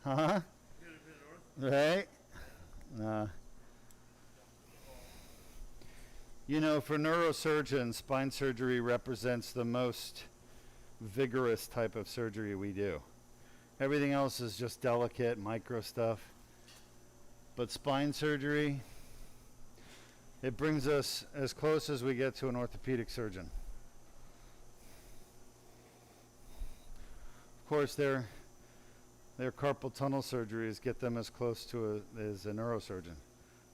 Huh? Right? You know, for neurosurgeons, spine surgery represents the most vigorous type of surgery we do. Everything else is just delicate, micro stuff. But spine surgery, it brings us as close as we get to an orthopedic surgeon. Of course, their carpal tunnel surgeries get them as close to as a neurosurgeon.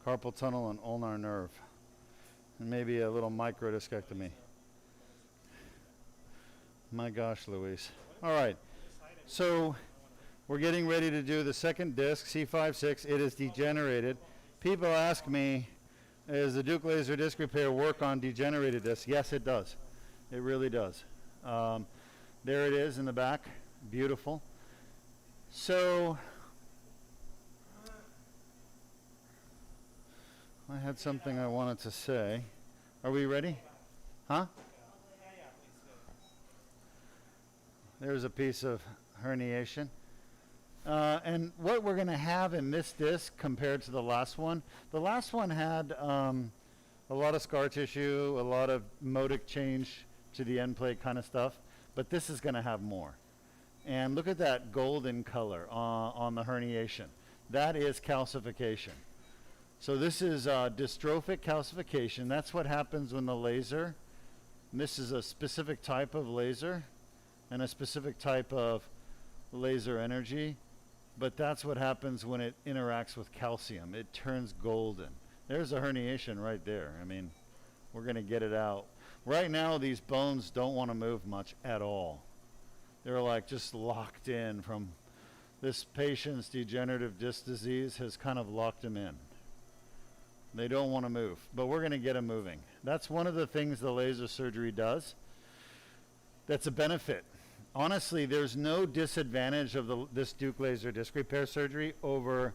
Carpal tunnel and ulnar nerve. And maybe a little microdiscectomy. My gosh, Luis. All right. So we're getting ready to do the second disc, C5-6. It is degenerated. People ask me, does the Duke laser disc repair work on degenerated discs? Yes, it does. It really does. There it is in the back. Beautiful. So I had something I wanted to say. Are we ready? Huh? There's a piece of herniation. And what we're going to have in this disc compared to the last one had a lot of scar tissue, a lot of modic change to the end plate kind of stuff, but this is going to have more. And look at that golden color on the herniation. That is calcification. So this is dystrophic calcification. That's what happens when the laser, and this is a specific type of laser and a specific type of laser energy, but that's what happens when it interacts with calcium. It turns golden. There's a herniation right there. I mean, we're going to get it out. Right now, these bones don't want to move much at all. They're like just locked in from this patient's degenerative disc disease has kind of locked them in. They don't want to move, but we're going to get them moving. That's one of the things the laser surgery does. That's a benefit. Honestly, there's no disadvantage of this Duke laser disc repair surgery over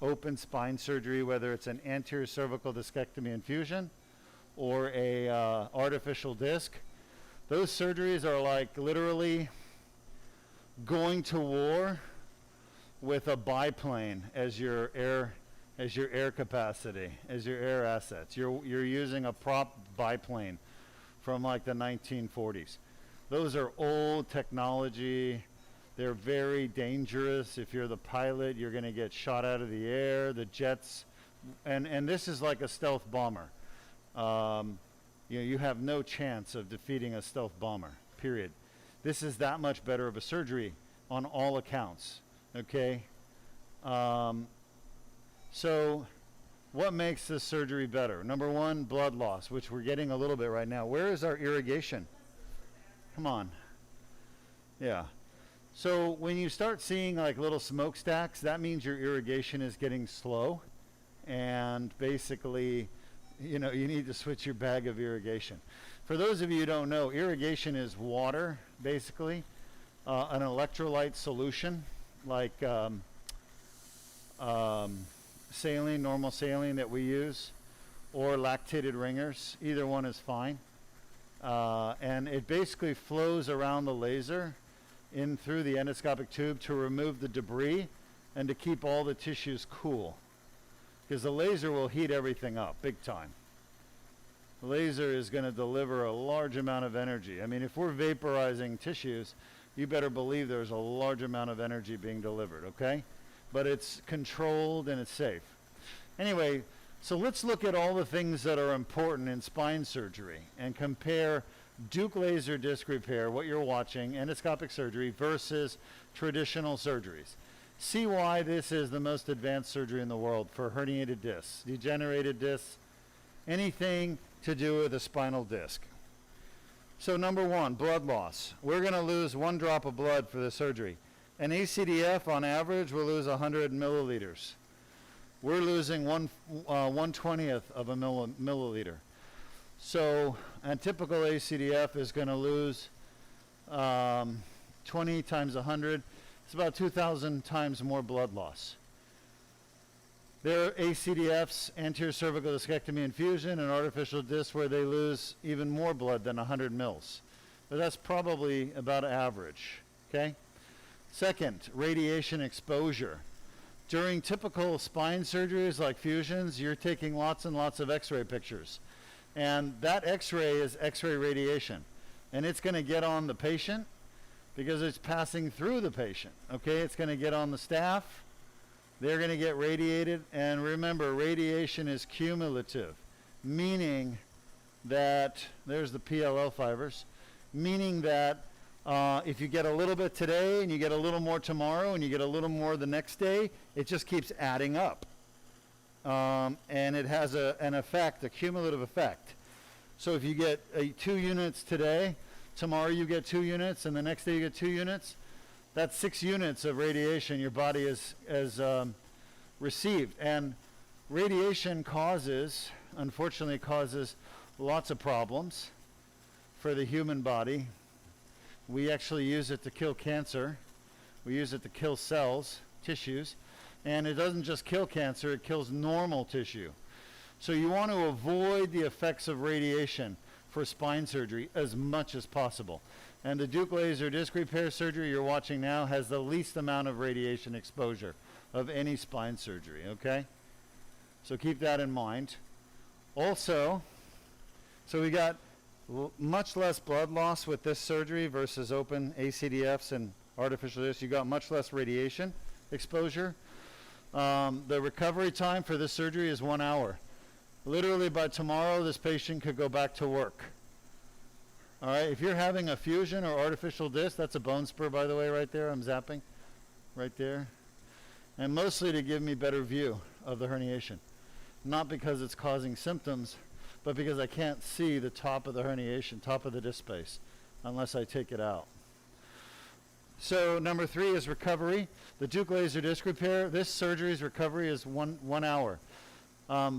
open spine surgery, whether it's an anterior cervical discectomy and fusion or a artificial disc. Those surgeries are like literally going to war with a biplane as your air capacity, as your air assets. You're using a prop biplane from like the 1940s. Those are old technology. They're very dangerous. If you're the pilot, you're going to get shot out of the air. The jets, and this is like a stealth bomber. You have no chance of defeating a stealth bomber, period. This is that much better of a surgery on all accounts, okay? So what makes this surgery better? Number one, blood loss, which we're getting a little bit right now. Where is our irrigation? Come on. Yeah. So when you start seeing like little smokestacks, that means your irrigation is getting slow. And basically, you need to switch your bag of irrigation. For those of you who don't know, irrigation is water, basically, an electrolyte solution, like saline, normal saline that we use, or lactated ringers. Either one is fine. And it basically flows around the laser in through the endoscopic tube to remove the debris and to keep all the tissues cool. Because the laser will heat everything up big time. The laser is going to deliver a large amount of energy. I mean, if we're vaporizing tissues, you better believe there's a large amount of energy being delivered, okay? But it's controlled and it's safe. Anyway, so let's look at all the things that are important in spine surgery and compare Duke laser disc repair, what you're watching, endoscopic surgery, versus traditional surgeries. See why this is the most advanced surgery in the world for herniated discs, degenerated discs, anything to do with a spinal disc. So number one, blood loss. We're going to lose 1 drop of blood for the surgery. An ACDF on average will lose 100 milliliters. We're losing 1/20th of a milliliter. So a typical ACDF is going to lose 20 times 100. It's about 2,000 times more blood loss. There are ACDFs, anterior cervical discectomy and fusion, and artificial discs where they lose even more blood than 100 mils. But that's probably about average, okay? Second, radiation exposure. During typical spine surgeries like fusions, you're taking lots and lots of x-ray pictures. And that x-ray is x-ray radiation. And it's going to get on the patient because it's passing through the patient, okay? It's going to get on the staff. They're going to get radiated. And remember, radiation is cumulative, meaning that, there's the PLL fibers, meaning that if you get a little bit today and you get a little more tomorrow and you get a little more the next day, it just keeps adding up. And it has an effect, a cumulative effect. So if you get 2 units today, tomorrow you get 2 units, and the next day you get 2 units, that's 6 units of radiation your body has received. And radiation unfortunately causes lots of problems for the human body. We actually use it to kill cancer. We use it to kill cells, tissues. And it doesn't just kill cancer, it kills normal tissue. So you want to avoid the effects of radiation for spine surgery as much as possible. And the Duke laser disc repair surgery you're watching now has the least amount of radiation exposure of any spine surgery, okay? So keep that in mind. Also, so we got much less blood loss with this surgery versus open ACDFs and artificial discs. You got much less radiation exposure. The recovery time for this surgery is 1 hour. Literally by tomorrow, this patient could go back to work. All right, if you're having a fusion or artificial disc, that's a bone spur, by the way, right there. I'm zapping right there. And mostly to give me better view of the herniation. Not because it's causing symptoms, but because I can't see the top of the herniation, top of the disc space, unless I take it out. So number 3 is recovery. The Duke laser disc repair, this surgery's recovery is one hour.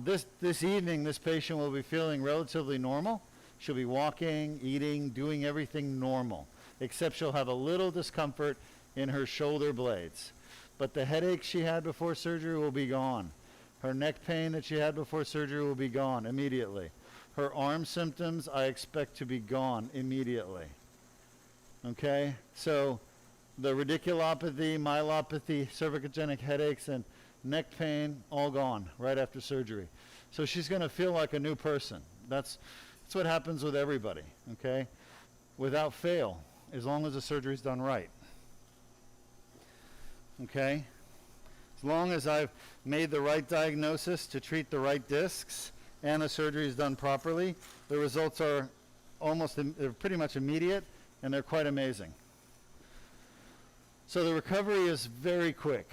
This evening, this patient will be feeling relatively normal. She'll be walking, eating, doing everything normal, except she'll have a little discomfort in her shoulder blades. But the headache she had before surgery will be gone. Her neck pain that she had before surgery will be gone immediately. Her arm symptoms, I expect to be gone immediately. Okay? So the radiculopathy, myelopathy, cervicogenic headaches, and neck pain, all gone right after surgery. So she's going to feel like a new person. That's what happens with everybody, okay? Without fail, as long as the surgery's done right. Okay? As long as I've made the right diagnosis to treat the right discs and the surgery is done properly, the results are they're pretty much immediate, and they're quite amazing. So the recovery is very quick,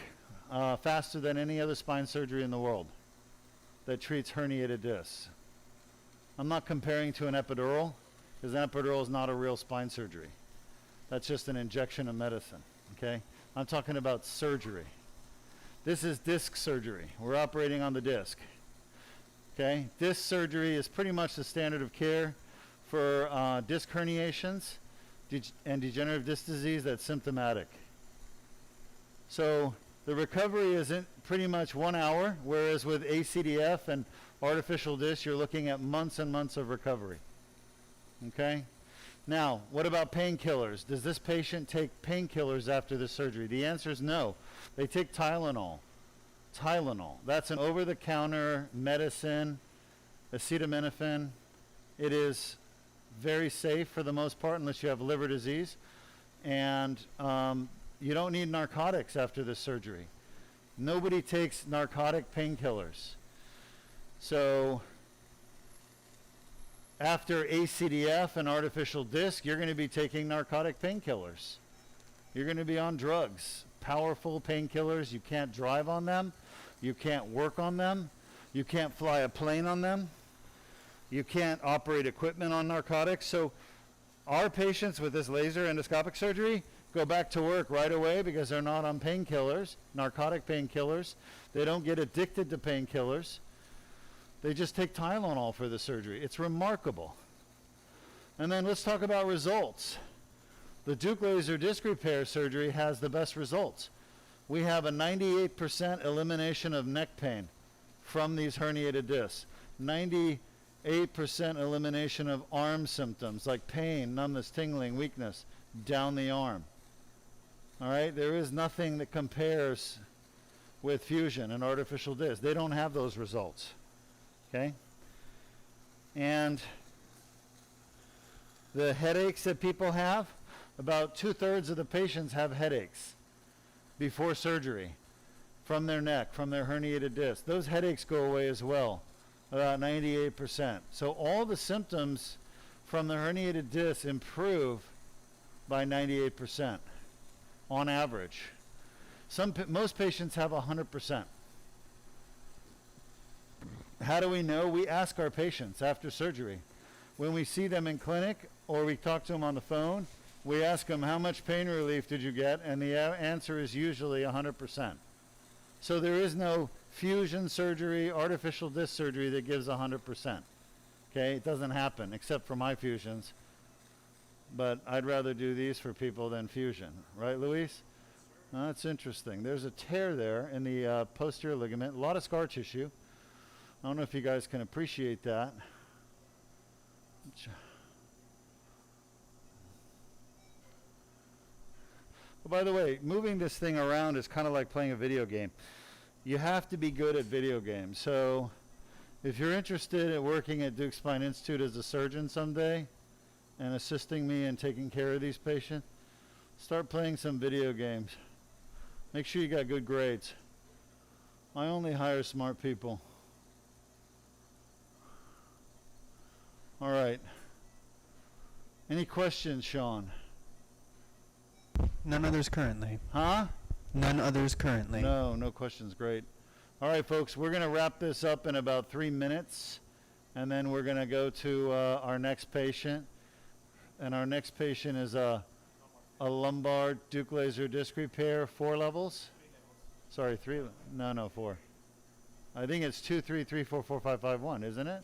faster than any other spine surgery in the world that treats herniated discs. I'm not comparing to an epidural, because an epidural is not a real spine surgery. That's just an injection of medicine, okay? I'm talking about surgery. This is disc surgery. We're operating on the disc, okay? Disc surgery is pretty much the standard of care for disc herniations and degenerative disc disease that's symptomatic. So the recovery is pretty much 1 hour, whereas with ACDF and artificial disc, you're looking at months and months of recovery. Okay? Now, what about painkillers? Does this patient take painkillers after the surgery? The answer is no. They take Tylenol. Tylenol. That's an over-the-counter medicine, acetaminophen. It is very safe for the most part unless you have liver disease. And you don't need narcotics after this surgery. Nobody takes narcotic painkillers. So after ACDF and artificial disc, you're going to be taking narcotic painkillers. You're going to be on drugs, powerful painkillers. You can't drive on them. You can't work on them. You can't fly a plane on them. You can't operate equipment on narcotics. So our patients with this laser endoscopic surgery, go back to work right away because they're not on painkillers, narcotic painkillers. They don't get addicted to painkillers. They just take Tylenol for the surgery. It's remarkable. And then let's talk about results. The Duke laser disc repair surgery has the best results. We have a 98% elimination of neck pain from these herniated discs. 98% elimination of arm symptoms like pain, numbness, tingling, weakness down the arm. All right, there is nothing that compares with fusion and artificial disc. They don't have those results. Okay? And the headaches that people have, about 2/3 of the patients have headaches before surgery from their neck, from their herniated disc. Those headaches go away as well, about 98%. So all the symptoms from the herniated disc improve by 98% on average. Most patients have 100%. How do we know? We ask our patients after surgery. When we see them in clinic or we talk to them on the phone, we ask them, how much pain relief did you get? And the answer is usually 100%. So there is no fusion surgery, artificial disc surgery that gives 100%. Okay, it doesn't happen except for my fusions. But I'd rather do these for people than fusion. Right, Luis? No, that's interesting. There's a tear there in the posterior ligament, a lot of scar tissue. I don't know if you guys can appreciate that. Oh, by the way, moving this thing around is kind of like playing a video game. You have to be good at video games. So if you're interested in working at Duke Spine Institute as a surgeon someday and assisting me in taking care of these patients, start playing some video games. Make sure you got good grades. I only hire smart people. All right. Any questions, Sean? None others currently. Huh? None others currently. No questions. Great. All right, folks, we're going to wrap this up in about 3 minutes, and then we're going to go to our next patient. And our next patient is a lumbar Duke laser disc repair, 4 levels. Sorry, 3. No, 4. I think it's 2, 3, 3, 4, 4, 5, 5, 1, isn't it?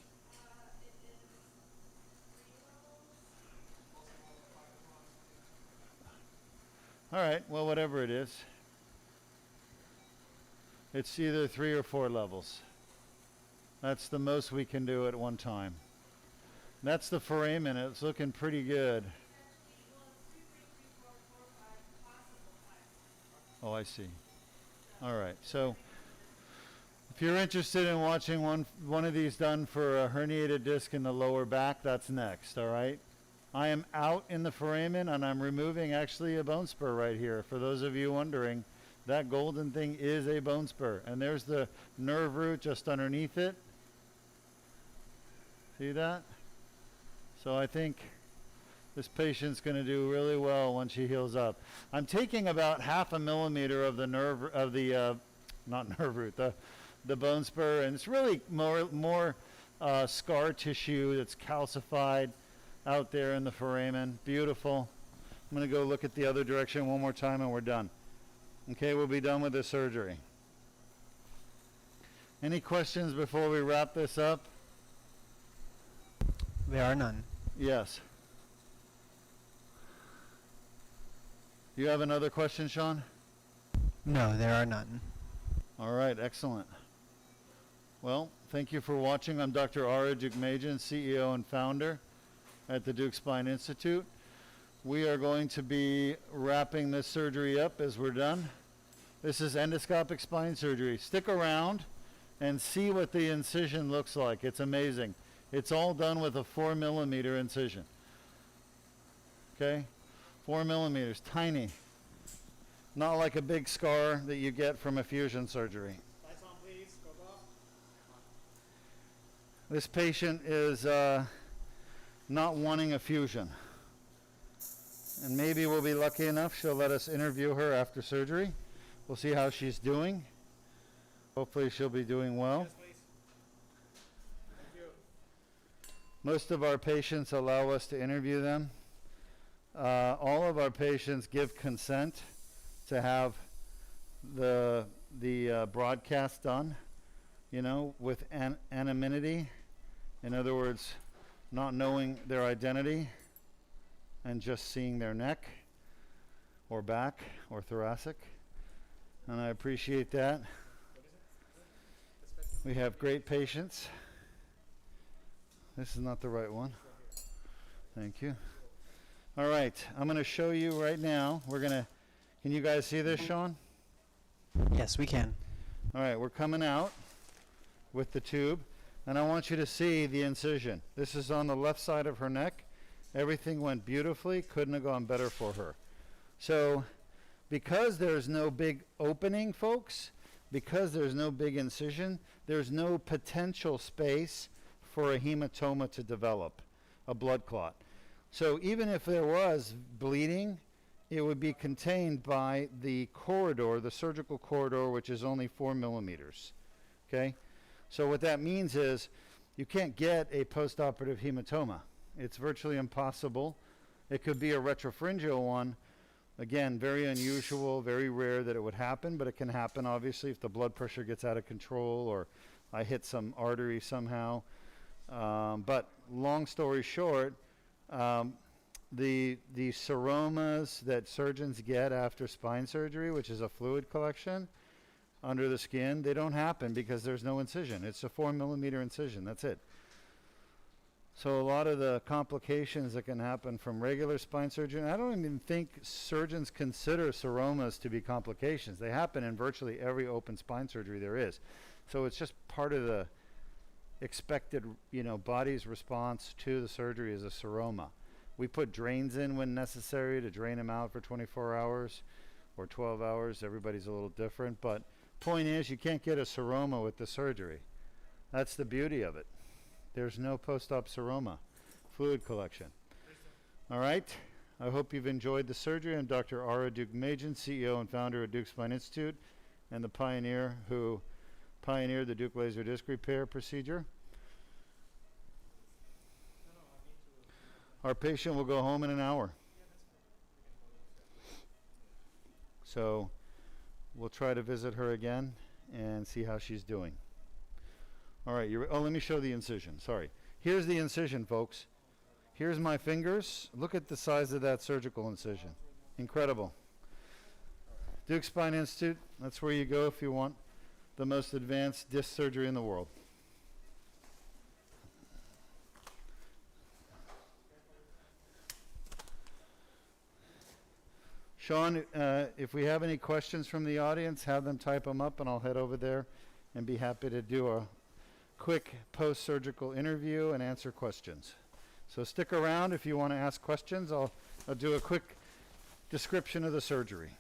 All right, well, whatever it is. It's either 3 or 4 levels. That's the most we can do at one time. That's the foramen. It's looking pretty good. Oh, I see. All right, so if you're interested in watching one of these done for a herniated disc in the lower back, that's next, all right? I am out in the foramen and I'm removing actually a bone spur right here. For those of you wondering, that golden thing is a bone spur. And there's the nerve root just underneath it. See that? So I think this patient's going to do really well once she heals up. I'm taking about 0.5 millimeter of the nerve, of the, not nerve root, the bone spur. And it's really more scar tissue that's calcified out there in the foramen. Beautiful. I'm going to go look at the other direction one more time and we're done. Okay, we'll be done with the surgery. Any questions before we wrap this up? There are none. Yes. You have another question, Sean? No, there are none. All right, excellent. Well, thank you for watching. I'm Dr. Ara Jukmajian, CEO and founder at the Duke Spine Institute. We are going to be wrapping this surgery up as we're done. This is endoscopic spine surgery. Stick around and see what the incision looks like. It's amazing. It's all done with a 4 millimeter incision. Okay? 4 millimeters, tiny. Not like a big scar that you get from a fusion surgery. Lights on, please. Go, go. This patient is not wanting a fusion. And maybe we'll be lucky enough she'll let us interview her after surgery. We'll see how she's doing. Hopefully she'll be doing well. Yes, please. Thank you. Most of our patients allow us to interview them. all of our patients give consent to have the broadcast done, you know, with anonymity. In other words, not knowing their identity and just seeing their neck or back or thoracic. And I appreciate that. We have great patients. This is not the right one. Thank you. All right, I'm going to show you right now. Can you guys see this, Sean? Yes, we can. All right, we're coming out with the tube, and I want you to see the incision. This is on the left side of her neck. Everything went beautifully. Couldn't have gone better for her. So, because there's no big opening, folks, because there's no big incision, there's no potential space for a hematoma to develop, a blood clot. So even if there was bleeding, it would be contained by the corridor, the surgical corridor, which is only 4 millimeters. Okay? So what that means is you can't get a post-operative hematoma. It's virtually impossible. It could be a retropharyngeal one. Again, very unusual, very rare that it would happen, but it can happen obviously if the blood pressure gets out of control or I hit some artery somehow. But long story short, the seromas that surgeons get after spine surgery, which is a fluid collection under the skin, they don't happen because there's no incision. It's a 4 millimeter incision. That's it. So a lot of the complications that can happen from regular spine surgery, and I don't even think surgeons consider seromas to be complications. They happen in virtually every open spine surgery there is. So it's just part of the expected, you know, body's response to the surgery is a seroma. We put drains in when necessary to drain them out for 24 hours or 12 hours. Everybody's a little different, but point is you can't get a seroma with the surgery. That's the beauty of it. There's no post-op seroma, fluid collection. All right, I hope you've enjoyed the surgery. I'm Dr. Ara Duke-Majan, CEO and founder of Duke Spine Institute and the pioneer who pioneered the Duke laser disc repair procedure. Our patient will go home in an hour. So we'll try to visit her again and see how she's doing. All right, let me show the incision. Sorry. Here's the incision, folks. Here's my fingers. Look at the size of that surgical incision. Incredible. Duke Spine Institute, that's where you go if you want the most advanced disc surgery in the world. Sean, if we have any questions from the audience, have them type them up and I'll head over there and be happy to do a quick post-surgical interview and answer questions. So stick around if you want to ask questions. I'll do a quick description of the surgery.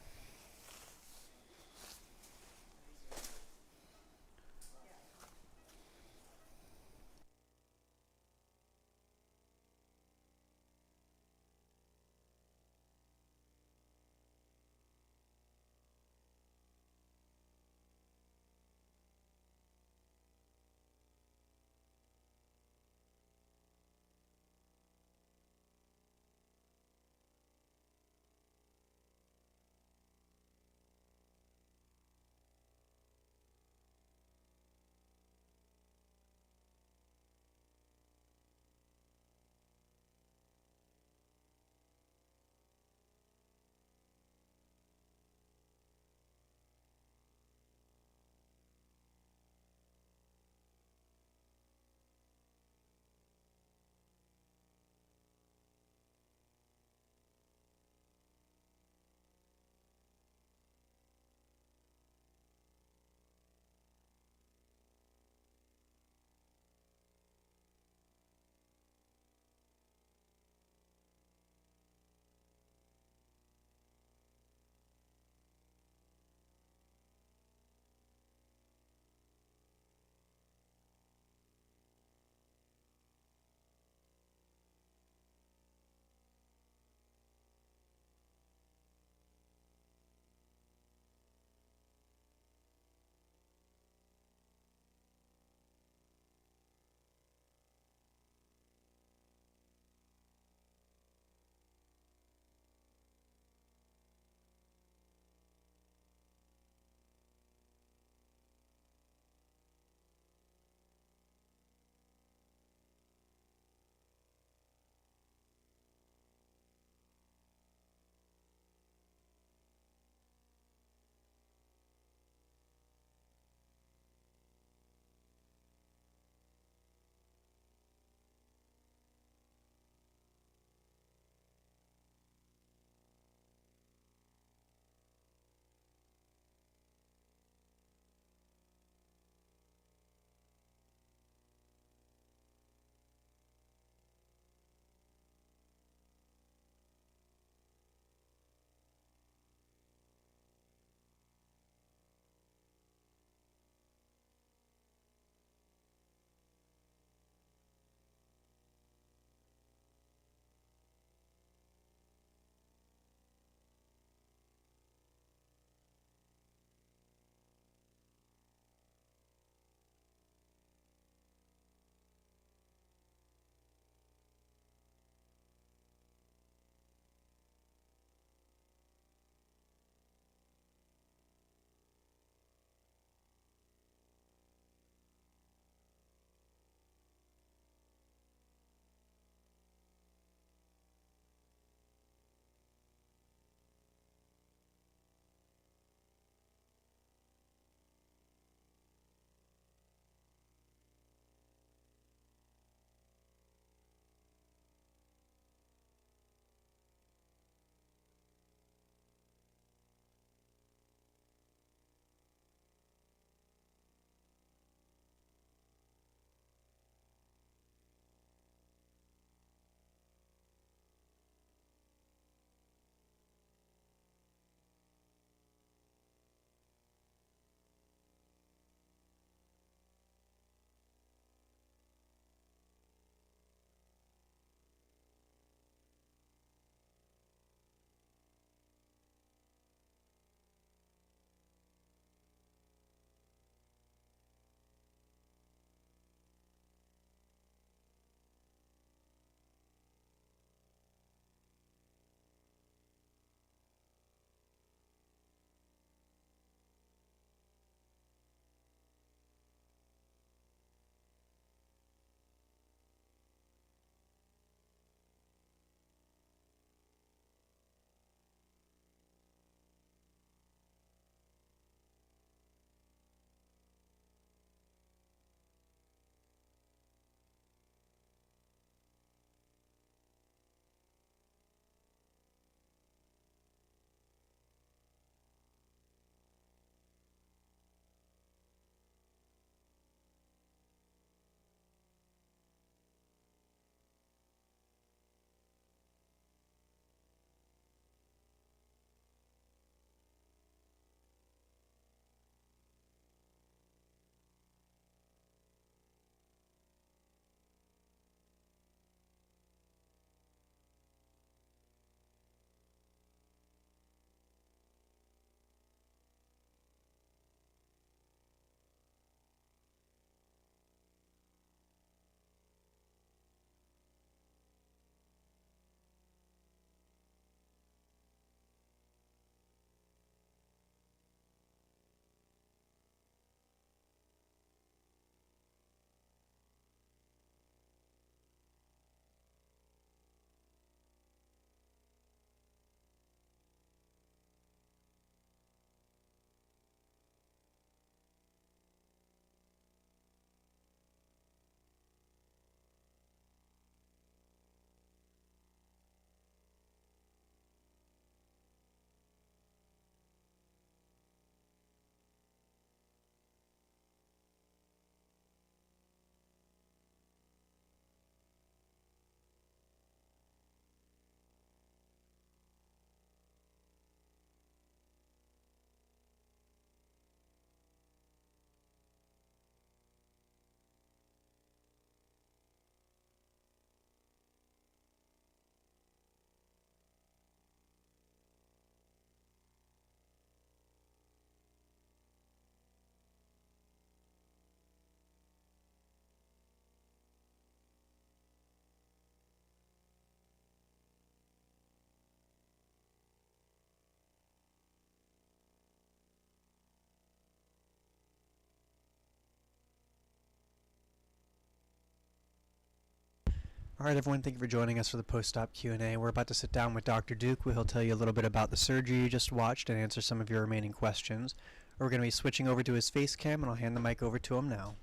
All right, everyone, thank you for joining us for the post-op Q&A. We're about to sit down with Dr. Duke, where he'll tell you a little bit about the surgery you just watched and answer some of your remaining questions. We're going to be switching over to his face cam, and I'll hand the mic over to him now.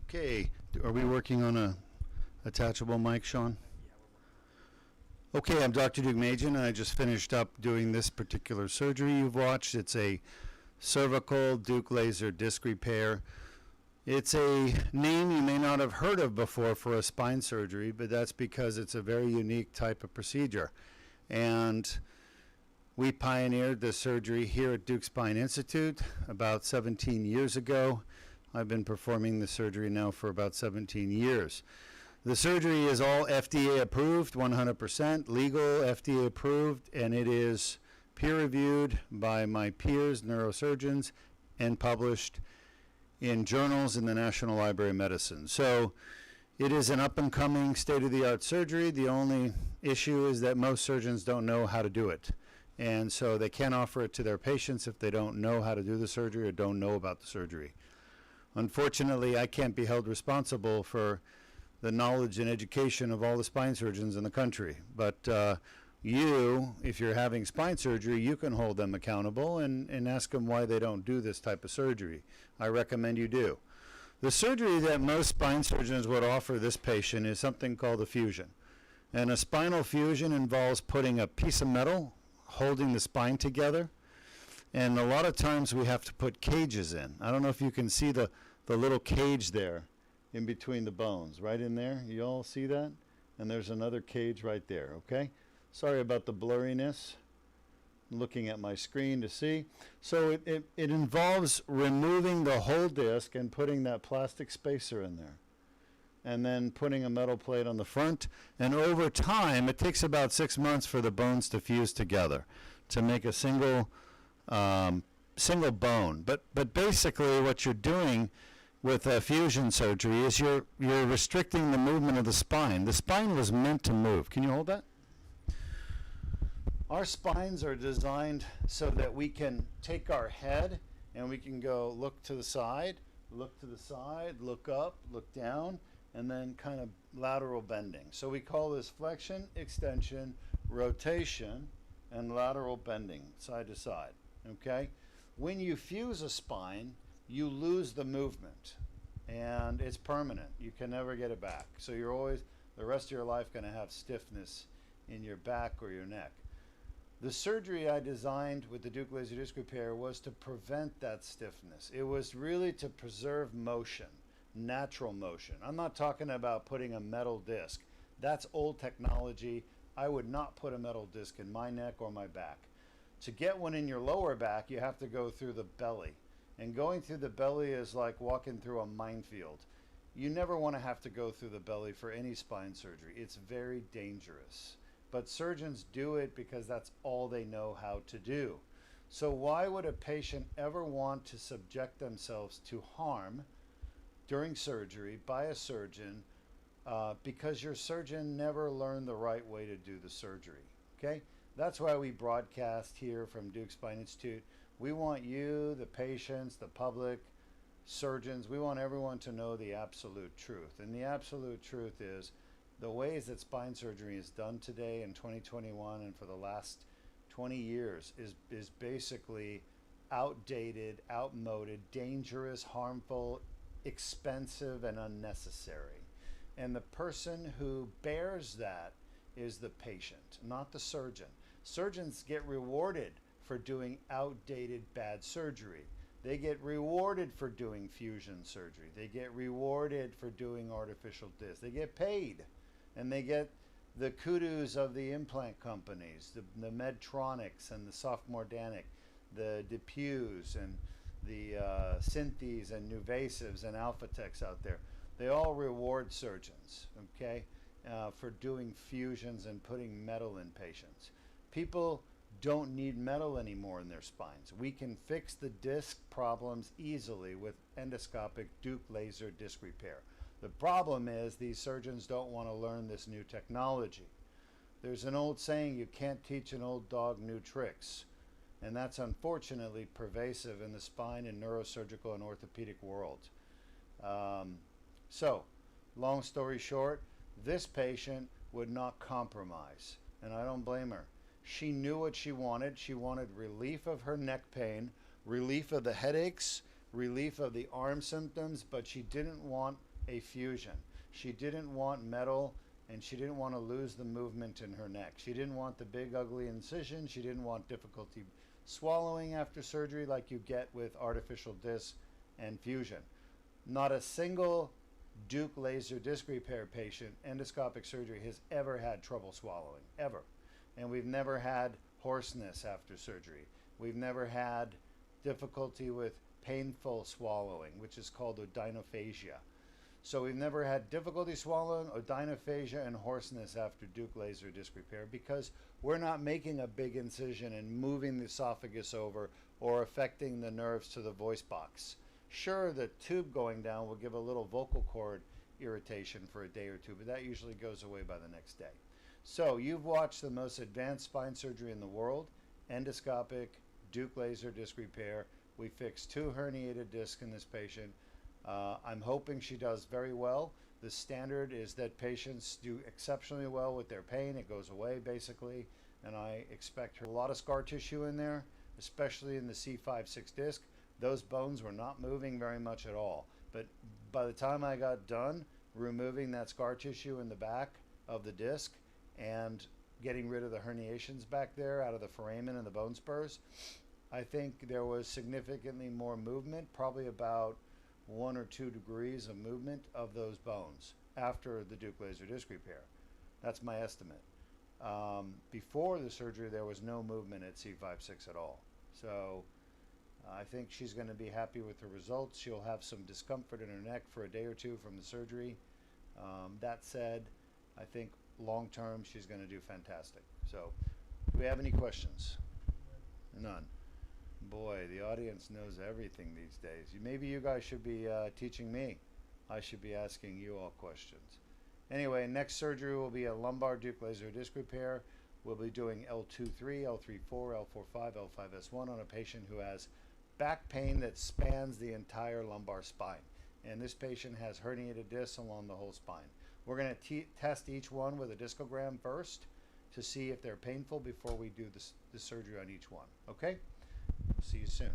Okay, are we working on a attachable mic, Sean? Okay, I'm Dr. Duke Majan, and I just finished up doing this particular surgery you've watched. It's a cervical Duke laser disc repair. It's a name you may not have heard of before for a spine surgery, but that's because it's a very unique type of procedure. And we pioneered this surgery here at Duke Spine Institute about 17 years ago. I've been performing the surgery now for about 17 years. The surgery is all FDA approved, 100% legal, FDA approved, and it is peer reviewed by my peers, neurosurgeons, and published in journals in the National Library of Medicine. So it is an up and coming state-of-the-art surgery. The only issue is that most surgeons don't know how to do it. And so they can't offer it to their patients if they don't know how to do the surgery or don't know about the surgery. Unfortunately, I can't be held responsible for the knowledge and education of all the spine surgeons in the country. But you, if you're having spine surgery, you can hold them accountable and ask them why they don't do this type of surgery. I recommend you do. The surgery that most spine surgeons would offer this patient is something called a fusion. And a spinal fusion involves putting a piece of metal holding the spine together. And a lot of times we have to put cages in. I don't know if you can see the little cage there in between the bones, right in there. You all see that? And there's another cage right there, okay? Sorry about the blurriness. I'm looking at my screen to see. So it involves removing the whole disc and putting that plastic spacer in there. And then putting a metal plate on the front. And over time, it takes about 6 months for the bones to fuse together to make a single bone. But basically what you're doing with a fusion surgery is you're restricting the movement of the spine. The spine was meant to move. Can you hold that? Our spines are designed so that we can take our head and we can go look to the side, look to the side, look up, look down, and then kind of lateral bending. So we call this flexion, extension, rotation, and lateral bending, side to side, okay? When you fuse a spine, you lose the movement, and it's permanent. You can never get it back. So you're always, the rest of your life, going to have stiffness in your back or your neck. The surgery I designed with the Duke laser disc repair was to prevent that stiffness. It was really to preserve motion, natural motion. I'm not talking about putting a metal disc. That's old technology. I would not put a metal disc in my neck or my back. To get one in your lower back, you have to go through the belly. And going through the belly is like walking through a minefield. You never want to have to go through the belly for any spine surgery. It's very dangerous. But surgeons do it because that's all they know how to do. So why would a patient ever want to subject themselves to harm during surgery by a surgeon because your surgeon never learned the right way to do the surgery, okay? That's why we broadcast here from Duke Spine Institute. We want you, the patients, the public, surgeons, we want everyone to know the absolute truth. And the absolute truth is the ways that spine surgery is done today in 2021 and for the last 20 years is basically outdated, outmoded, dangerous, harmful, expensive, and unnecessary. And the person who bears that is the patient, not the surgeon. Surgeons get rewarded for doing outdated, bad surgery. They get rewarded for doing fusion surgery. They get rewarded for doing artificial discs. They get paid. And they get the kudos of the implant companies, the Medtronics and the Sophomore Danik, the DePuys and the Synthes and Nuvasives and Alphatechs out there. They all reward surgeons, okay, for doing fusions and putting metal in patients. People don't need metal anymore in their spines. We can fix the disc problems easily with endoscopic Duke laser disc repair. The problem is these surgeons don't want to learn this new technology. There's an old saying, you can't teach an old dog new tricks. And that's unfortunately pervasive in the spine and neurosurgical and orthopedic world. So, long story short, this patient would not compromise, and I don't blame her. She knew what she wanted. She wanted relief of her neck pain, relief of the headaches, relief of the arm symptoms, but she didn't want a fusion. She didn't want metal, and she didn't want to lose the movement in her neck. She didn't want the big ugly incision. She didn't want difficulty swallowing after surgery like you get with artificial disc and fusion. Not a single Duke laser disc repair patient, endoscopic surgery, has ever had trouble swallowing, ever. And we've never had hoarseness after surgery. We've never had difficulty with painful swallowing, which is called odynophagia. So we've never had difficulty swallowing, odynophagia, and hoarseness after Duke laser disc repair because we're not making a big incision and moving the esophagus over or affecting the nerves to the voice box. Sure, the tube going down will give a little vocal cord irritation for a day or two, but that usually goes away by the next day. So you've watched the most advanced spine surgery in the world, endoscopic, Duke laser disc repair. We fixed 2 herniated discs in this patient. I'm hoping she does very well. The standard is that patients do exceptionally well with their pain. It goes away basically, and I expect her a lot of scar tissue in there, especially in the C5-6 disc. Those bones were not moving very much at all. But by the time I got done removing that scar tissue in the back of the disc and getting rid of the herniations back there out of the foramen and the bone spurs, I think there was significantly more movement, probably about 1 or 2 degrees of movement of those bones after the Duke laser disc repair. That's my estimate. Before the surgery, there was no movement at C5-6 at all. So I think she's going to be happy with the results. She'll have some discomfort in her neck for a day or 2 from the surgery. That said, I think long term she's going to do fantastic. So, do we have any questions? None. Boy, the audience knows everything these days. Maybe you guys should be teaching me. I should be asking you all questions. Anyway, next surgery will be a lumbar Duke laser disc repair. We'll be doing L23, L34, L45, L5S1 on a patient who has back pain that spans the entire lumbar spine. And this patient has herniated discs along the whole spine. We're going to test each one with a discogram first to see if they're painful before we do the surgery on each one. Okay? See you soon.